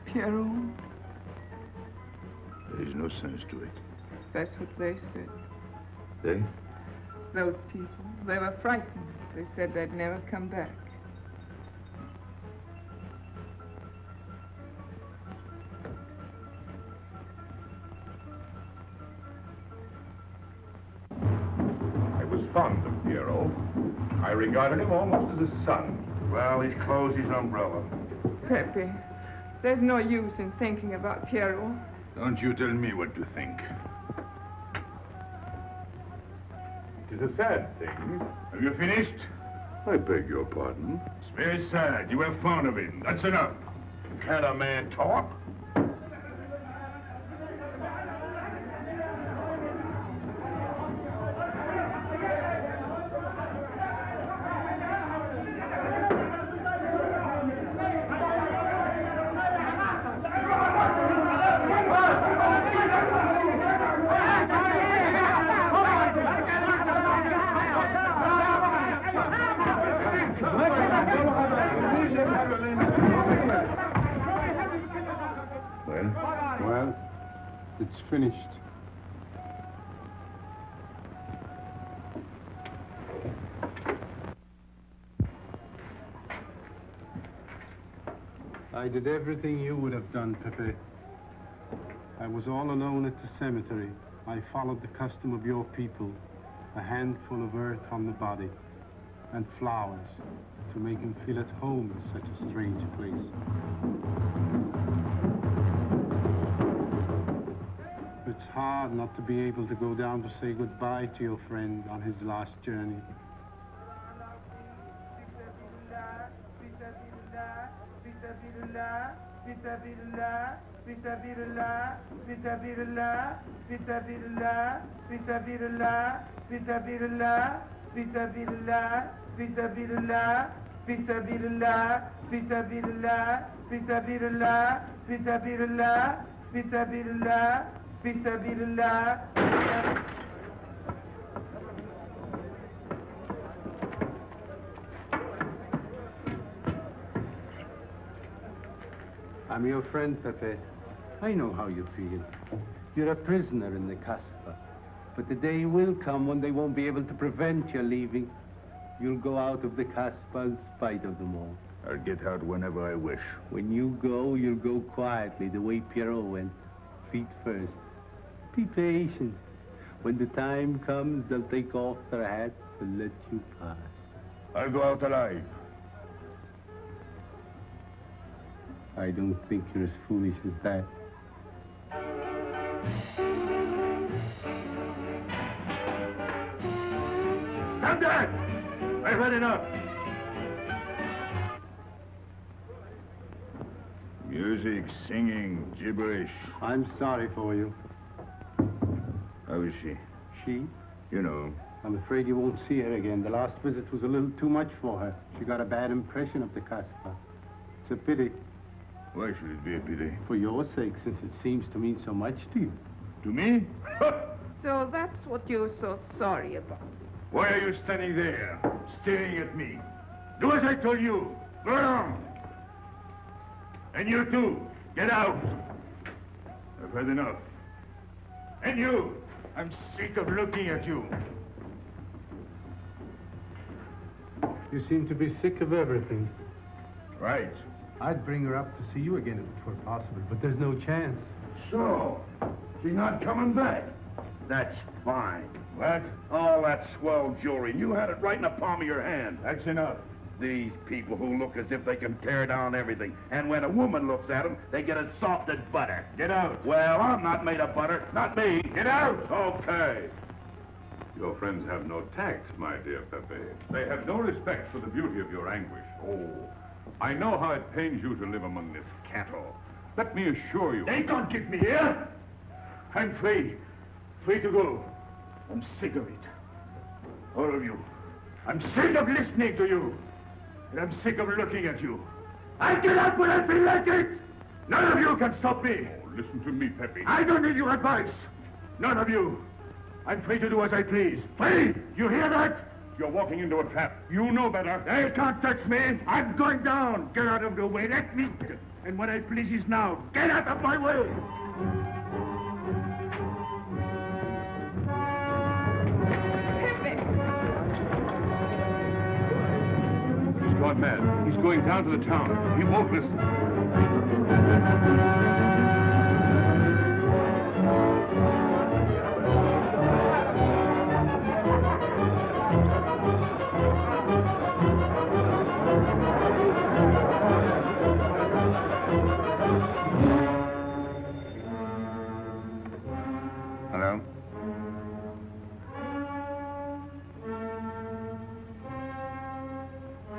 S9: Pierrot,
S5: There is no sense to it.
S9: that's what they said.
S5: They?
S9: Those people, they were frightened. They said they'd never come back.
S12: I was fond of Pierrot. I regarded him almost as a son.
S6: Well, he's closed his umbrella.
S9: Pepe, there's no use in thinking about Pierrot.
S5: Don't you tell me what to think.
S12: It is a sad thing.
S5: Have you finished?
S12: I beg your pardon.
S5: It's very sad. You were fond of him. That's enough.
S6: Can a man talk?
S4: Well, it's finished. I did everything you would have done, Pepe. I was all alone at the cemetery. I followed the custom of your people, a handful of earth on the body, and flowers to make him feel at home in such a strange place. It's hard not to be able to go down to say goodbye to your friend on his last journey. I'm your friend, Pepe. I know how you feel. You're a prisoner in the Casbah. But the day will come when they won't be able to prevent your leaving. You'll go out of the Casbah in spite of them all.
S5: I'll get out whenever I wish.
S4: When you go, you'll go quietly, the way Pierrot went. Feet first. Be patient. When the time comes, they'll take off their hats and let you pass.
S5: I'll go out alive.
S4: I don't think you're as foolish as that.
S1: Stand there! I've had enough. Music, singing, gibberish.
S4: I'm sorry for you.
S1: How is she?
S4: She?
S1: You know.
S4: I'm afraid you won't see her again. The last visit was a little too much for her. She got a bad impression of the Casbah. It's a pity.
S1: Why should it be a pity?
S4: For your sake, since it seems to mean so much to you.
S1: To me?
S9: So that's what you're so sorry about.
S1: Why are you standing there, staring at me? Do as I told you. Go on. And you too, get out. I've had enough. And you, I'm sick of looking at you.
S4: You seem to be sick of everything.
S1: Right.
S4: I'd bring her up to see you again if it were possible, but there's no chance.
S1: So, she's not coming back.
S6: That's fine.
S1: What?
S6: All that swell jewelry. You had it right in the palm of your hand.
S1: That's enough.
S6: These people who look as if they can tear down everything. And when a woman looks at them, they get as soft as butter.
S1: Get out.
S6: Well, I'm not made of butter. Not me.
S1: Get out.
S12: Okay. Your friends have no tact, my dear Pepe. They have no respect for the beauty of your anguish. Oh, I know how it pains you to live among this cattle. Let me assure you...
S1: They can't keep me here. I'm free. Free to go. I'm sick of it. All of you. I'm sick of listening to you. And I'm sick of looking at you. I'll get out when I feel like it. None of you can stop me.
S12: Oh, listen to me, Pepe.
S1: I don't need your advice. None of you. I'm free to do as I please. Free! You hear that?
S12: You're walking into a trap. You know better.
S1: They can't touch me. I'm going down. Get out of the way. Let me... And what I please is now. Get out of my way.
S12: He's gone mad. He's going down to the town. He won't listen.
S2: Hello?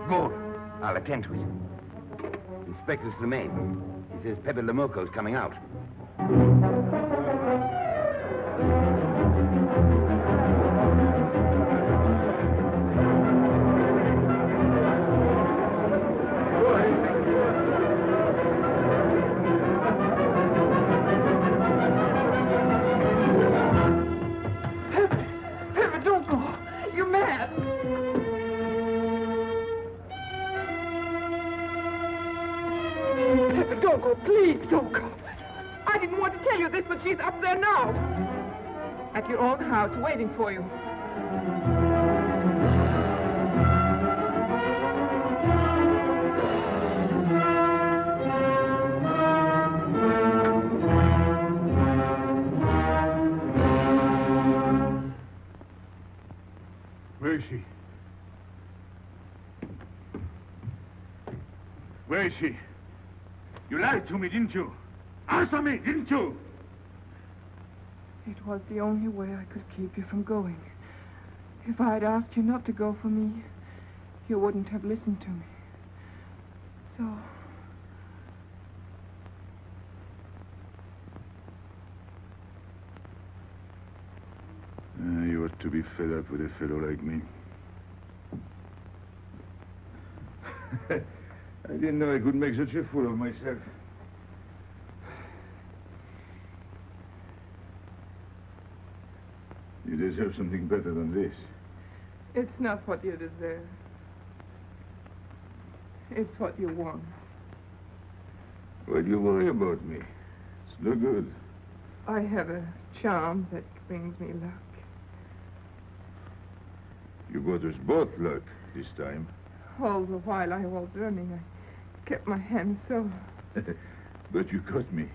S2: Good. I'll attend to it. Inspector Slimane. He says Pepe le Moko's coming out.
S9: Pepe, don't go. You're mad. Pepe, don't go. Please, don't go. I didn't want to tell you this, but she's up there now. At your own house, waiting for you.
S1: Where is she? Where is she? You lied to me, didn't you? Answer me, didn't you?
S8: It was the only way I could keep you from going. If I had asked you not to go for me, you wouldn't have listened to me. So...
S1: You ought to be fed up with a fellow like me. I didn't know I could make such a fool of myself. You deserve something better than this.
S8: It's not what you deserve. It's what you want.
S1: Why do you worry about me? It's no good.
S8: I have a charm that brings me luck.
S1: You brought us both luck this time.
S8: All the while I was running, I kept my hand so...
S1: But you caught me.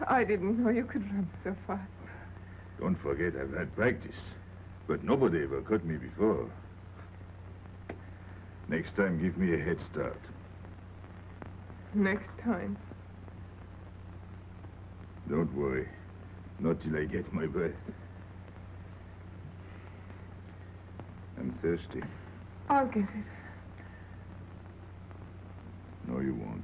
S8: I didn't know you could run so fast.
S1: Don't forget I've had practice. But nobody ever caught me before. Next time, give me a head start.
S8: Next time.
S1: Don't worry. Not till I get my breath.
S5: thirsty?
S8: I'll get it.
S5: No, you won't.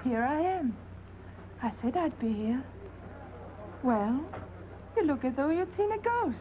S8: Here I am. I said I'd be here. Well, you look as though you'd seen a ghost.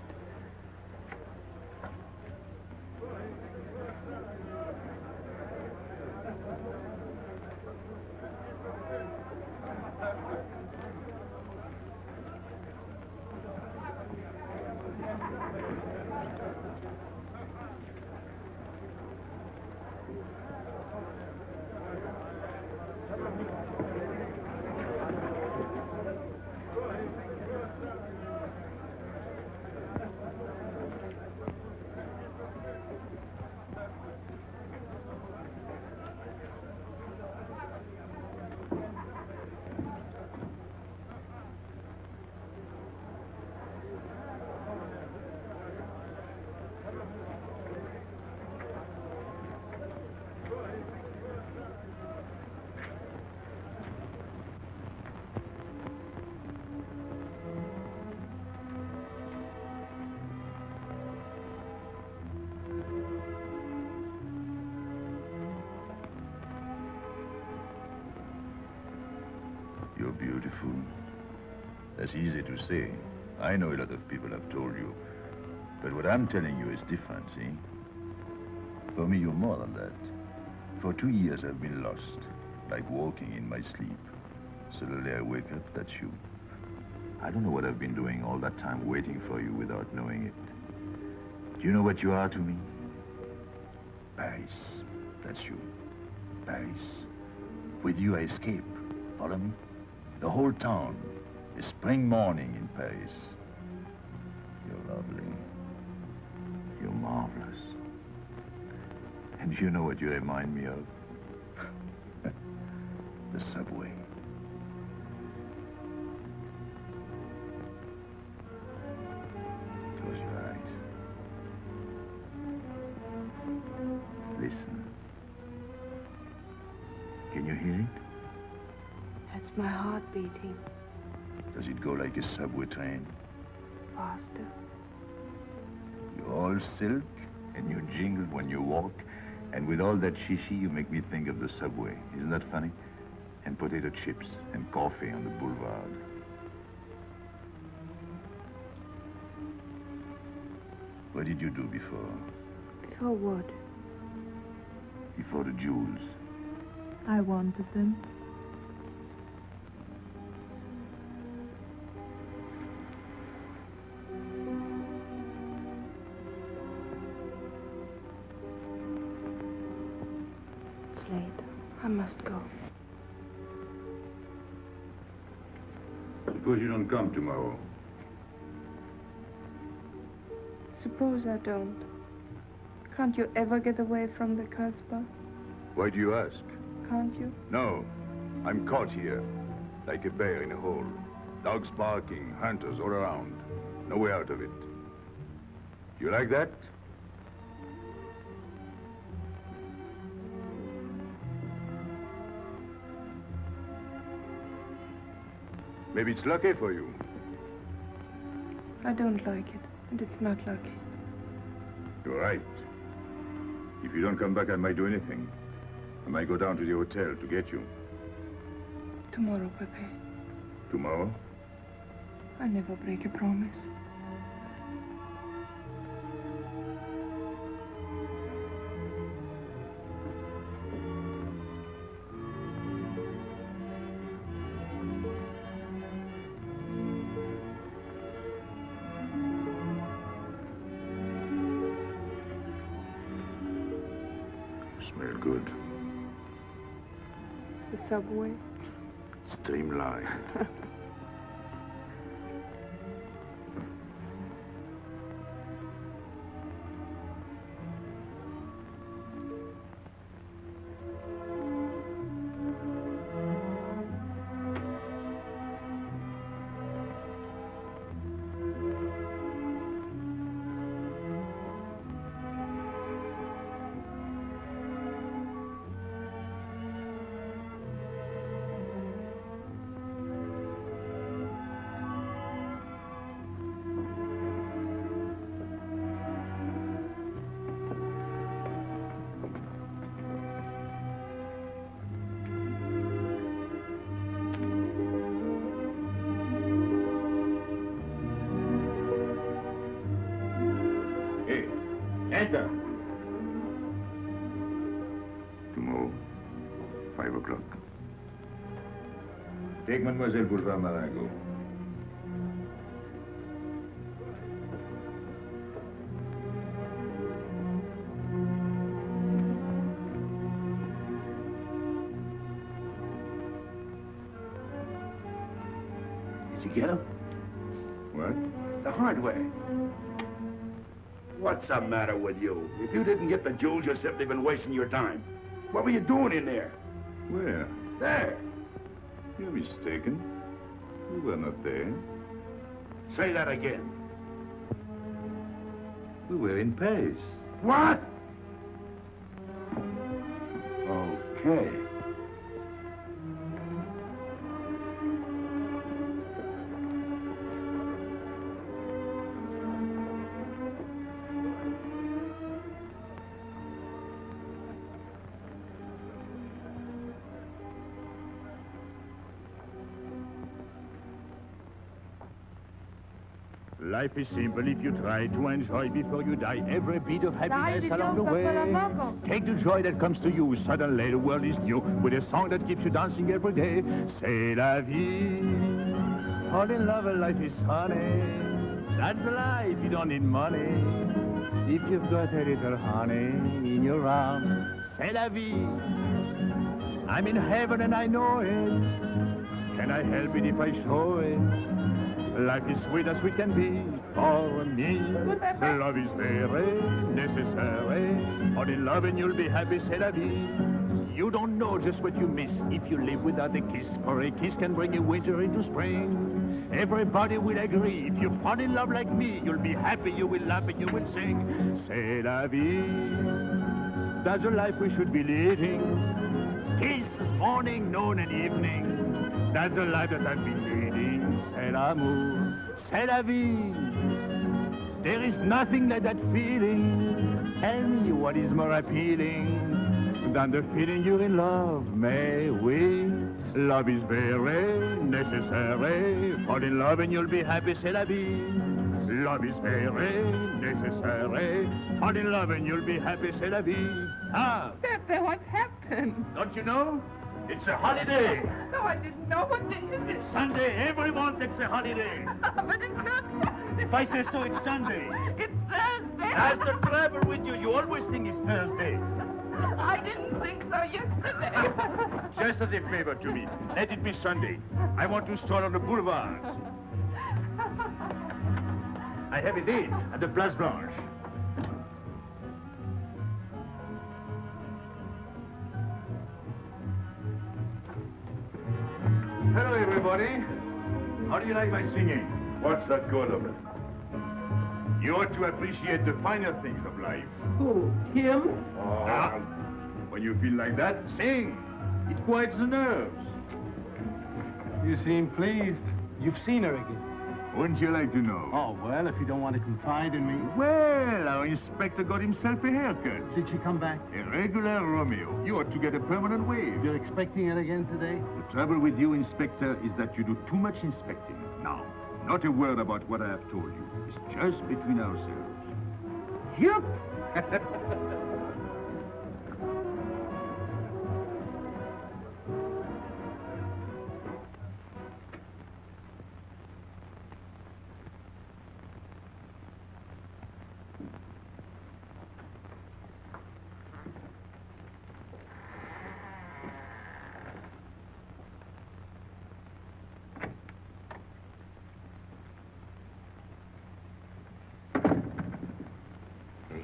S5: You're beautiful. That's easy to say. I know a lot of people have told you. But what I'm telling you is different, see? For me, you're more than that. For 2 years, I've been lost, like walking in my sleep. Suddenly, I wake up, that's you. I don't know what I've been doing all that time, waiting for you without knowing it. Do you know what you are to me? Paris. That's you. Paris. With you, I escape. Follow me? The whole town. A spring morning in Paris. You're lovely. You're marvelous. And you know what you remind me of? The subway. Close your eyes. Listen. Can you hear it?
S8: That's my heart beating.
S5: Does it go like a subway train?
S8: Faster.
S5: You're all silk, and you jingle when you walk, and with all that shishi, you make me think of the subway. Isn't that funny? And potato chips and coffee on the boulevard. What did you do before?
S8: Before what?
S5: Before the jewels.
S8: I wanted them. It's late. I must go.
S5: Suppose you don't come tomorrow.
S8: Suppose I don't. Can't you ever get away from the Casbah?
S5: Why do you ask?
S8: Can't you?
S5: No. I'm caught here, like a bear in a hole. Dogs barking, hunters all around. No way out of it. You like that? Maybe it's lucky for you.
S8: I don't like it, and it's not lucky.
S5: You're right. If you don't come back, I might do anything. I might go down to the hotel to get you.
S8: Tomorrow, Pepe.
S5: Tomorrow?
S8: I never break a promise.
S6: Well, good.
S8: The subway?
S6: Streamlined.
S12: Enter.
S6: Tomorrow, 5 o'clock.
S5: Take Mademoiselle Boulevard Marengo.
S15: Did you get him?
S5: What?
S15: The hardware. What's the matter with you? If you didn't get the jewels, you've simply been wasting your time. What were you doing in there?
S5: Where?
S15: There.
S5: You're mistaken. We were not there.
S15: Say that again.
S5: We were in Paris.
S15: What? Okay.
S17: Life is simple if you try to enjoy before you die every bit of happiness along the way. Take the joy that comes to you. Suddenly the world is new with a song that keeps you dancing every day. C'est la vie. Fall in love and life is funny. That's a life, you don't need money. If you've got a little honey in your arms, c'est la vie. I'm in heaven and I know it. Can I help it if I show it? Life is sweet as sweet can be for me. Love is very necessary. Fall in love and you'll be happy, c'est la vie. You don't know just what you miss if you live without a kiss. For a kiss can bring a winter into spring. Everybody will agree. If you fall in love like me, you'll be happy, you will laugh and you will sing. C'est la vie. That's the life we should be leading. Kiss morning, noon and evening. That's the life that I've been leading. C'est l'amour, c'est la vie. There is nothing like that feeling. Tell me what is more appealing than the feeling you're in love, may we? Love is very necessary. Fall in love and you'll be happy, c'est la vie. Love is very necessary. Fall in love and you'll be happy, c'est la vie. Ah!
S9: Pepe, what's happened?
S17: Don't you know? It's a holiday.
S9: No, I didn't know. What day is it?
S17: It's Sunday. Everyone takes a holiday.
S9: But it's not Sunday.
S17: If I say so, it's Sunday.
S9: It's Thursday.
S17: That's the trouble with you. You always think it's Thursday.
S9: I didn't think so yesterday.
S17: Just as a favor to me, let it be Sunday. I want to stroll on the boulevards. I have a date at the Place Blanche. Hello, everybody. How do you like my singing?
S5: What's that good of it?
S17: You ought to appreciate the finer things of life.
S10: Who? Him?
S17: When you feel like that, sing. It quiets the nerves.
S4: You seem pleased. You've seen her again.
S17: Wouldn't you like to know?
S4: Oh, well, if you don't want to confide in me.
S17: Well, our inspector got himself a haircut.
S4: Did she come back?
S17: A regular Romeo. You ought to get a permanent wave.
S4: You're expecting it again today?
S17: The trouble with you, Inspector, is that you do too much inspecting. Now, not a word about what I have told you. It's just between ourselves.
S4: Yep.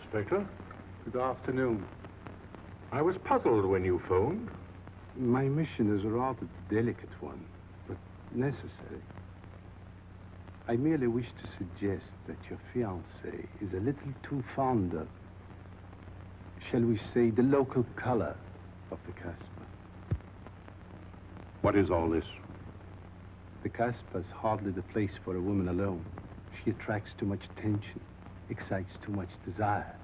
S15: Inspector.
S4: Good afternoon.
S15: I was puzzled when you phoned.
S4: My mission is a rather delicate one, but necessary. I merely wish to suggest that your fiancée is a little too fond of, shall we say, the local color of the Casbah.
S15: What is all this?
S4: The Casbah is hardly the place for a woman alone. She attracts too much attention, excites too much desire.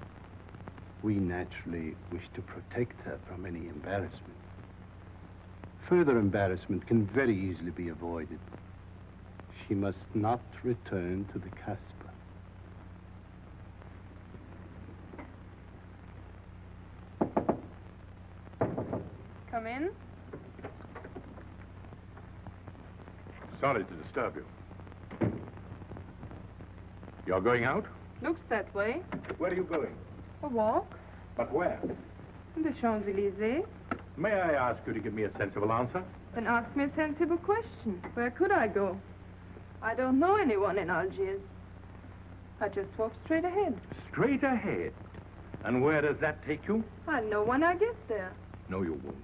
S4: We naturally wish to protect her from any embarrassment. Further embarrassment can very easily be avoided. She must not return to the Casbah.
S8: Come in.
S15: Sorry to disturb you. You're going out?
S8: Looks that way.
S15: Where are you going?
S8: A walk.
S15: But where?
S8: In the Champs-Élysées.
S15: May I ask you to give me a sensible answer?
S8: Then ask me a sensible question. Where could I go? I don't know anyone in Algiers. I just walk straight ahead.
S15: Straight ahead. And where does that take you?
S8: I'll know when I get there.
S15: No, you won't.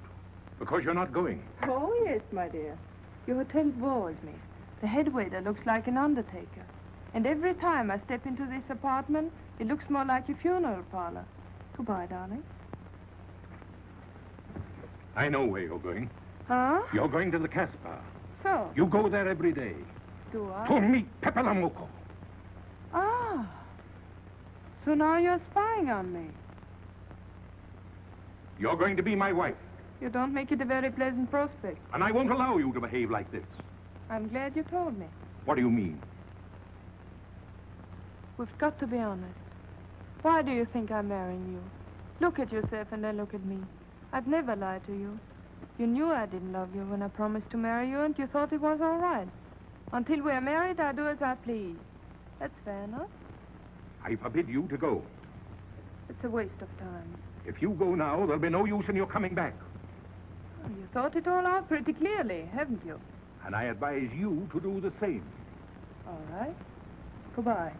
S15: Because you're not going.
S8: Oh, yes, my dear. Your hotel bores me. The head waiter looks like an undertaker. And every time I step into this apartment, it looks more like a funeral parlor. Goodbye, darling.
S15: I know where you're going.
S8: Huh?
S15: You're going to the Casbah.
S8: So?
S15: You go there every day.
S8: Do I?
S15: To meet Pepe le Moko.
S8: Ah. So now you're spying on me.
S15: You're going to be my wife.
S8: You don't make it a very pleasant prospect.
S15: And I won't allow you to behave like this.
S8: I'm glad you told me.
S15: What do you mean?
S8: We've got to be honest. Why do you think I'm marrying you? Look at yourself and then look at me. I've never lied to you. You knew I didn't love you when I promised to marry you, and you thought it was all right. Until we're married, I do as I please. That's fair enough.
S15: I forbid you to go.
S8: It's a waste of time.
S15: If you go now, there'll be no use in your coming back.
S8: Oh, you thought it all out pretty clearly, haven't you?
S15: And I advise you to do the same.
S8: All right. Goodbye.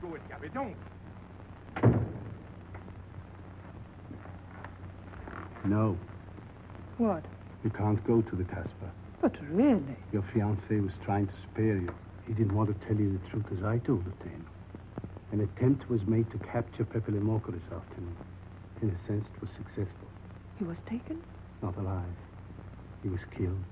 S15: Do it, Gaby, don't.
S4: No.
S8: What?
S4: You can't go to the Casbah.
S8: But really?
S4: Your fiancé was trying to spare you. He didn't want to tell you the truth as I told it to him. An attempt was made to capture Pepe le Moko this afternoon. In a sense, it was successful.
S8: He was taken?
S4: Not alive. He was killed.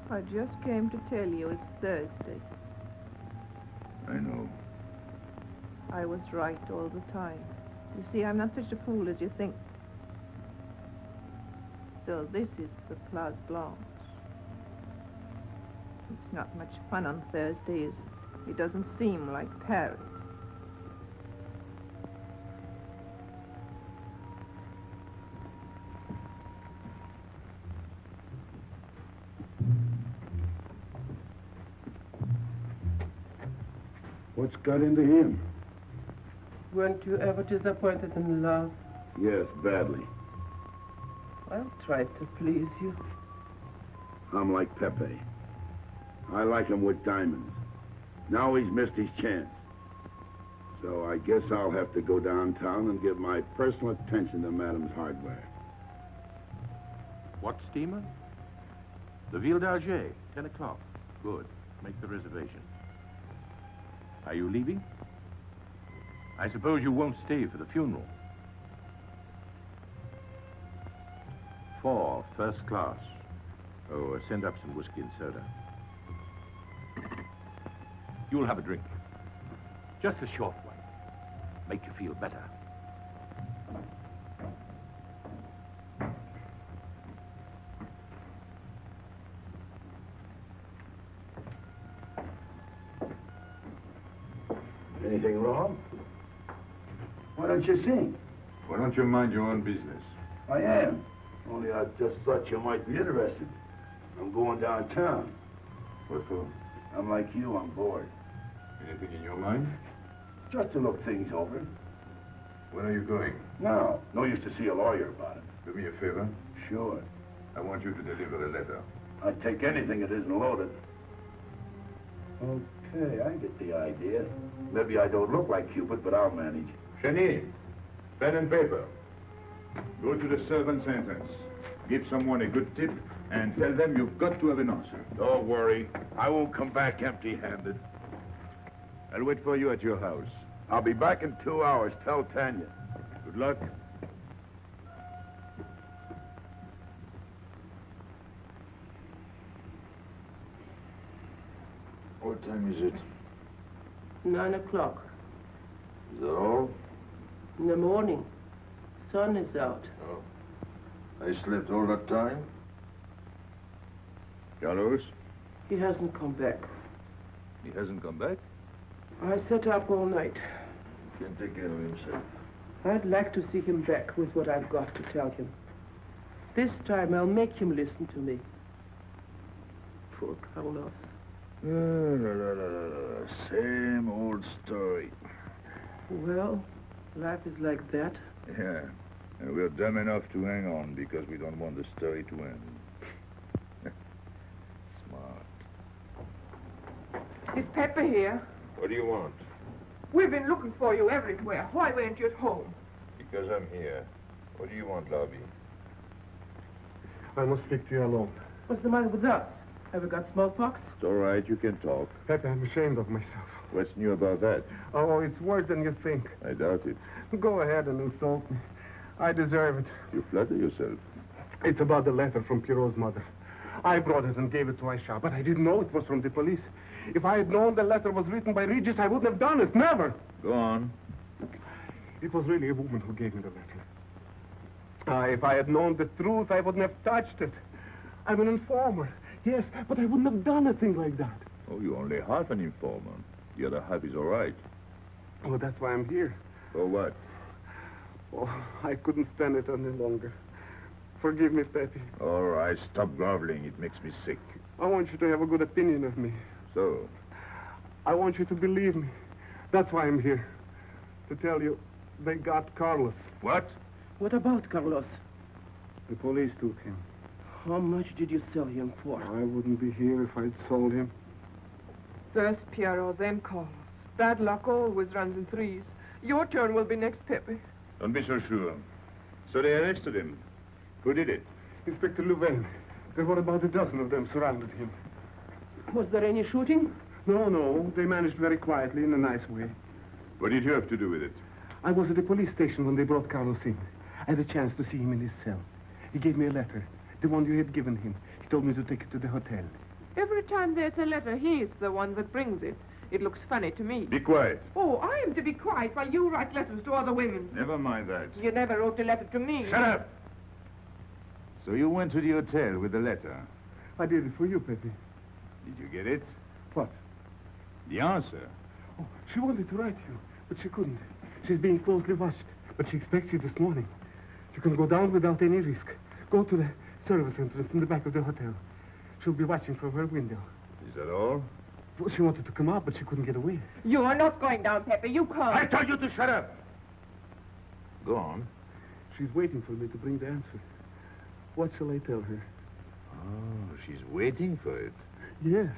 S8: I just came to tell you it's Thursday.
S5: I know.
S8: I was right all the time. You see, I'm not such a fool as you think. So this is the Place Blanche. It's not much fun on Thursday, is it? It doesn't seem like Paris.
S1: What's got into him?
S10: Weren't you ever disappointed in love?
S11: Yes, badly.
S10: I'll try to please you.
S11: I'm like Pepe. I like him with diamonds. Now he's missed his chance. So I guess I'll have to go downtown and give my personal attention to Madame's hardware.
S15: What steamer? The Ville d'Alger, 10 o'clock. Good. Make the reservation. Are you leaving? I suppose you won't stay for the funeral. 4, first class. Oh, send up some whiskey and soda. You'll have a drink.
S17: Just a short one. Make you feel better.
S11: Anything wrong? Why don't you sing?
S12: Why don't you mind your own business?
S11: I am. Only I just thought you might be interested. I'm going downtown.
S12: What for?
S11: I'm like you, I'm bored.
S12: Anything in your mind?
S11: Just to look things over.
S12: When are you going?
S11: No. No use to see a lawyer about it.
S12: Do me a favor.
S11: Sure.
S12: I want you to deliver a letter.
S11: I'd take anything that isn't loaded. Okay, I get the idea. Maybe I don't look like Cupid, but I'll manage.
S12: Chenille, pen and paper. Go to the servant's entrance. Give someone a good tip and tell them you've got to have an answer.
S6: Don't worry. I won't come back empty-handed.
S12: I'll wait for you at your house.
S11: I'll be back in 2 hours. Tell Tanya.
S12: Good luck.
S18: What time is it?
S10: 9 o'clock.
S18: Is that all?
S10: In the morning. Sun is out.
S18: Oh. I slept all that time?
S12: Carlos?
S10: He hasn't come back.
S12: He hasn't come back?
S10: I sat up all night.
S18: He can take care of himself.
S10: I'd like to see him back with what I've got to tell him. This time I'll make him listen to me. Poor Carlos.
S18: Same old story.
S10: Well, life is like that.
S5: Yeah. And we're dumb enough to hang on because we don't want the story to end. Smart.
S9: Is Pepe here?
S5: What do you want?
S9: We've been looking for you everywhere. Why weren't you at home?
S5: Because I'm here. What do you want, Lobby?
S15: I must speak to you alone.
S10: What's the matter with us? Have we got smallpox?
S5: It's all right. You can talk.
S15: Pepe, I'm ashamed of myself.
S5: What's new about that?
S15: Oh, it's worse than you think.
S5: I doubt it.
S15: Go ahead and insult me. I deserve it.
S5: You flatter yourself.
S15: It's about the letter from Pierrot's mother. I brought it and gave it to Aisha, but I didn't know it was from the police. If I had known the letter was written by Regis, I wouldn't have done it. Never.
S5: Go on.
S15: It was really a woman who gave me the letter. If I had known the truth, I wouldn't have touched it. I'm an informer. Yes, but I wouldn't have done a thing like that.
S5: Oh, you're only half an informer. The other half is all right.
S15: Well, that's why I'm here.
S5: For what?
S15: Oh, I couldn't stand it any longer. Forgive me, Pepe.
S5: All right, stop groveling. It makes me sick.
S15: I want you to have a good opinion of me.
S5: So?
S15: I want you to believe me. That's why I'm here. To tell you, they got Carlos.
S5: What?
S10: What about Carlos?
S15: The police took him.
S10: How much did you sell him for?
S15: I wouldn't be here if I'd sold him.
S9: First Pierrot, then Carlos. Bad luck always runs in threes. Your turn will be next, Pepe.
S5: Don't be so sure. So they arrested him. Who did it?
S15: Inspector Louvain. There were about a dozen of them surrounded him.
S10: Was there any shooting?
S15: No. They managed very quietly in a nice way.
S5: What did you have to do with it?
S15: I was at the police station when they brought Carlos in. I had a chance to see him in his cell. He gave me a letter, the one you had given him. He told me to take it to the hotel.
S9: Every time there's a letter, he's the one that brings it. It looks funny to me.
S5: Be quiet.
S9: Oh, I am to be quiet while you write letters to other women.
S5: Never mind that.
S9: You never wrote a letter to me.
S5: Shut up! So you went to the hotel with the letter.
S15: I did it for you, Pepe.
S5: Did you get it?
S15: What?
S5: The answer.
S15: Oh, she wanted to write you, but she couldn't. She's being closely watched, but she expects you this morning. You can go down without any risk. Go to the service entrance in the back of the hotel. She'll be watching from her window.
S5: Is that all?
S15: Well, she wanted to come out, but she couldn't get away.
S9: You are not going down, Pepe. You can't.
S5: I told you to shut up! Go on.
S15: She's waiting for me to bring the answer. What shall I tell her?
S5: Oh, she's waiting for it.
S15: Yes.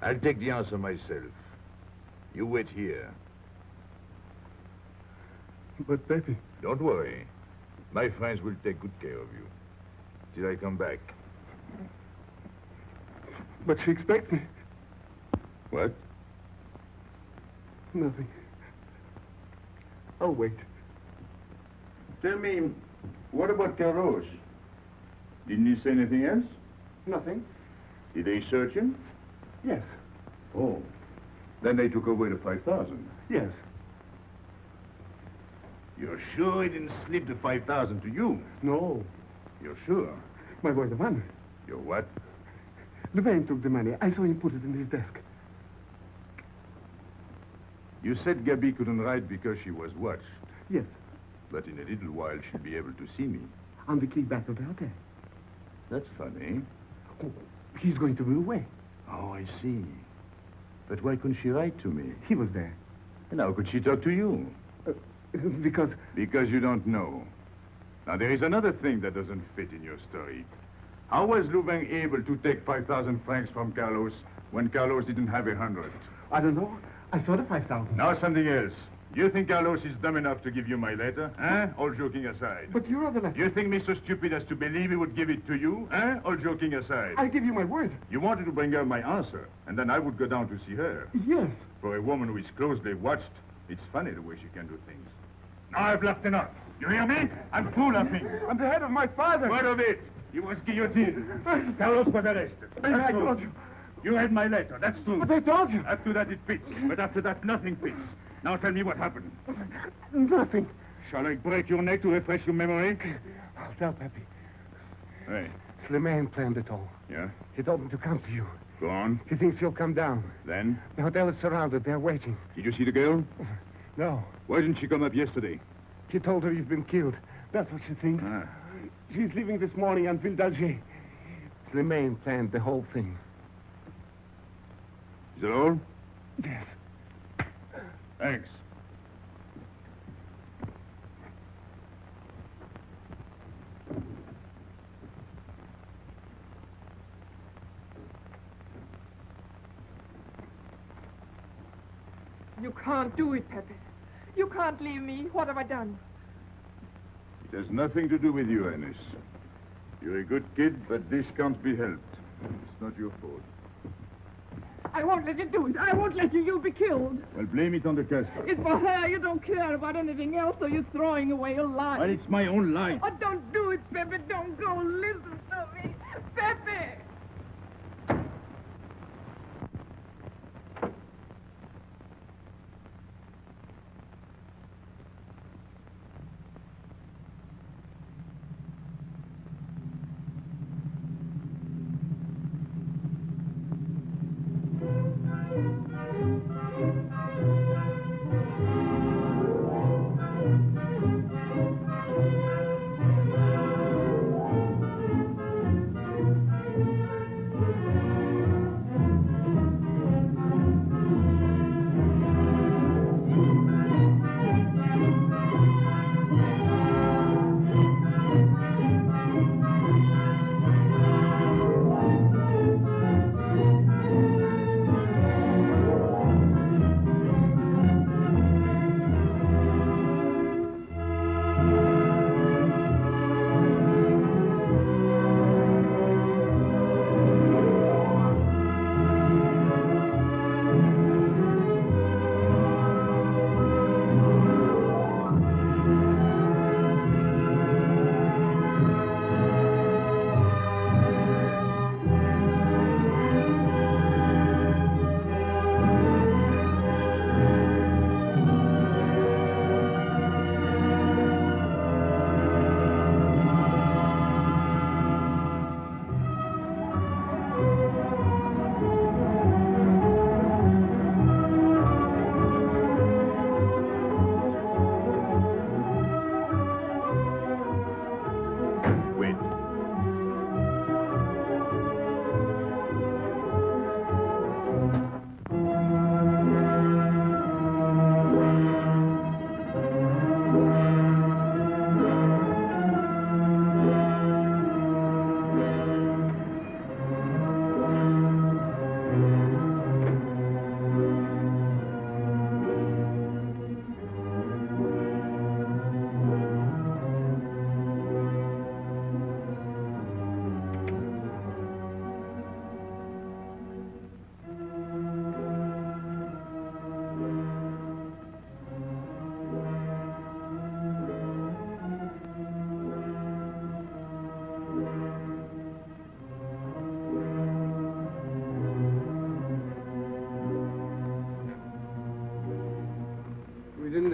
S5: I'll take the answer myself. You wait here.
S15: But, Pepe...
S5: Don't worry. My friends will take good care of you. Till I come back.
S15: But she expects me.
S5: What?
S15: Nothing. I'll wait.
S12: Tell me, what about Carlos? Didn't he say anything else?
S15: Nothing.
S12: Did they search him?
S15: Yes.
S12: Oh. Then they took away the 5,000.
S3: Yes.
S12: You're sure he didn't slip the 5,000 to you?
S3: No.
S12: You're sure?
S3: My word of honor.
S12: Your what?
S3: Louvain took the money. I saw him put it in his desk.
S12: You said Gaby couldn't write because she was watched.
S3: Yes.
S12: But in a little while, she'll be able to see me.
S3: On the key back of the hotel.
S12: That's funny.
S3: Oh, he's going to be away.
S12: Oh, I see. But why couldn't she write to me?
S3: He was there.
S12: And how could she talk to you?
S3: Because...
S12: Because you don't know. Now, there is another thing that doesn't fit in your story. How was Louvain able to take 5,000 francs from Carlos when Carlos didn't have 100?
S3: I don't know. I saw the 5,000.
S12: Now something else. You think Carlos is dumb enough to give you my letter? Eh? All joking aside.
S3: But your other letter...
S12: You think me so stupid as to believe he would give it to you? Eh? All joking aside.
S3: I give you my word.
S12: You wanted to bring her my answer, and then I would go down to see her.
S3: Yes.
S12: For a woman who is closely watched, it's funny the way she can do things. Now I've laughed enough. You hear me? I'm through laughing.
S3: On the head of my father.
S12: What of it? He was guillotined. Carlos was arrested.
S3: I told you.
S12: You read my letter, that's true.
S3: But I told you.
S12: After that it fits, but after that nothing fits. Now tell me what happened.
S3: Nothing.
S12: Shall I break your neck to refresh your memory?
S3: I'll tell Pepe.
S12: Hey.
S3: Slimane planned it all.
S12: Yeah?
S3: He told me to come to you.
S12: Go on.
S3: He thinks you'll come down.
S12: Then?
S3: The hotel is surrounded. They're waiting.
S12: Did you see the girl?
S3: No.
S12: Why didn't she come up yesterday?
S3: He told her you've been killed. That's what she thinks.
S12: Ah.
S3: She's leaving this morning on Ville d'Alger. Slimane planned the whole thing.
S12: Is that all?
S3: Yes.
S12: Thanks.
S9: You can't do it, Pepe. You can't leave me. What have I done?
S12: It has nothing to do with you, Ines. You're a good kid, but this can't be helped. It's not your fault.
S9: I won't let you do it. I won't let you. You'll be killed.
S12: Well, blame it on the Casbah.
S9: It's for her. You don't care about anything else, so you're throwing away your life.
S12: Well, it's my own life.
S9: Oh, don't do it, Pepe. Don't go. Listen to me. Pepe!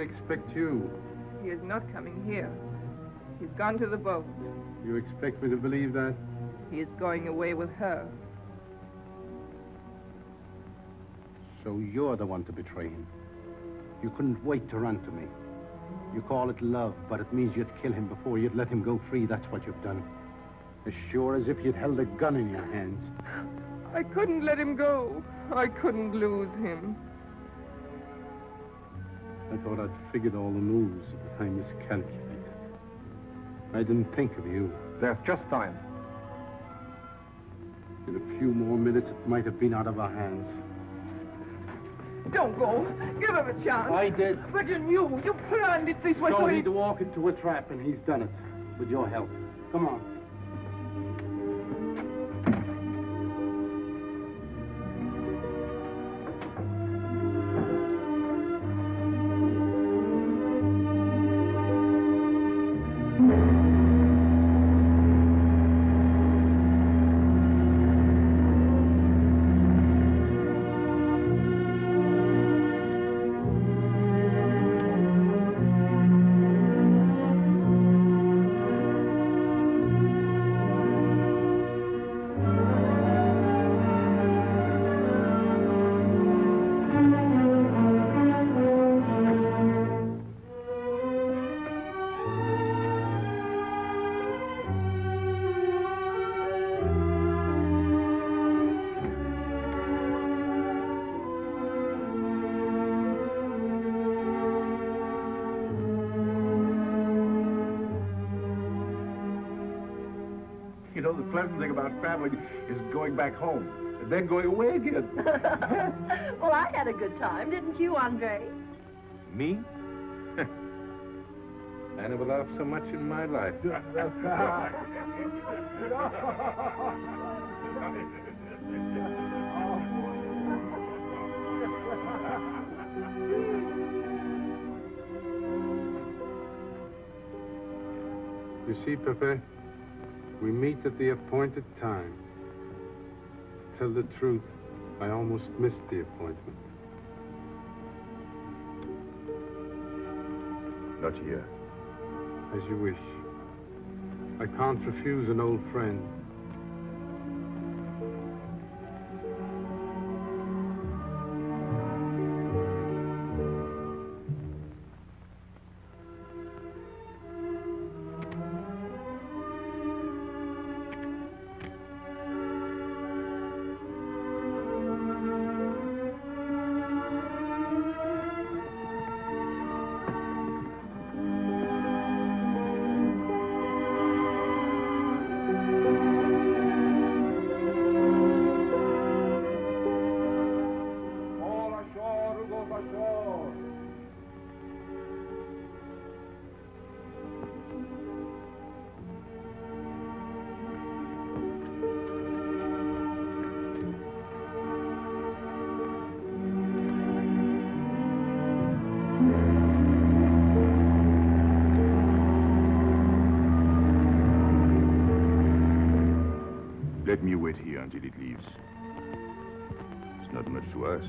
S4: expect you?
S9: He is not coming here. He's gone to the boat.
S4: You expect me to believe that?
S9: He is going away with her.
S4: So you're the one to betray him. You couldn't wait to run to me. You call it love, but it means you'd kill him before you'd let him go free. That's what you've done. As sure as if you'd held a gun in your hands.
S9: I couldn't let him go. I couldn't lose him.
S4: I thought I'd figured all the moves at the time miscalculated. I didn't think of you.
S15: There's just time.
S4: In a few more minutes, it might have been out of our hands.
S9: Don't go. Give him a chance.
S4: I did.
S9: But you knew. You planned it this way.
S4: So he'd walk into a trap, and he's done it. With your help. Come on.
S15: You know, the pleasant thing about traveling is going back home and then going away again.
S16: Well, I had a good time, didn't you, Andre?
S5: Me? I never laughed so much in my life.
S4: You see, Pepe, we meet at the appointed time. To tell the truth, I almost missed the appointment.
S5: Not here.
S4: As you wish. I can't refuse an old friend.
S5: Let me wait here until it leaves. It's not much to ask.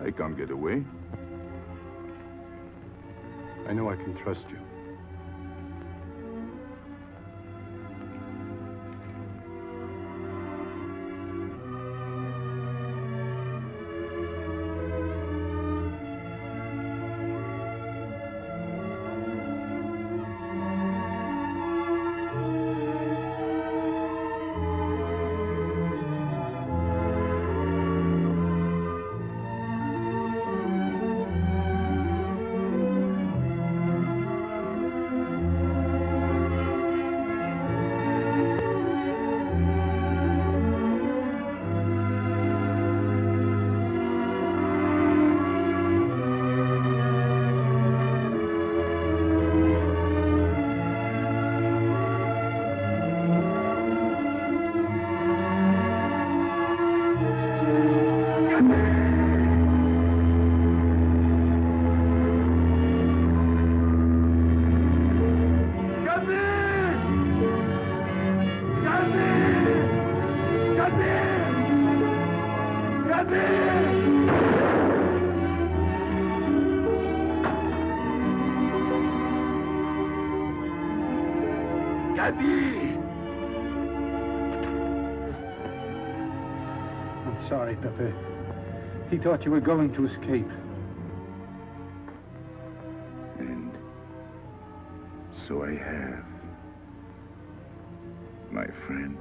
S5: I can't get away.
S4: I know I can trust you.
S11: Gaby!
S3: I'm sorry, Pepe. He thought you were going to escape.
S5: And so I have, my friend.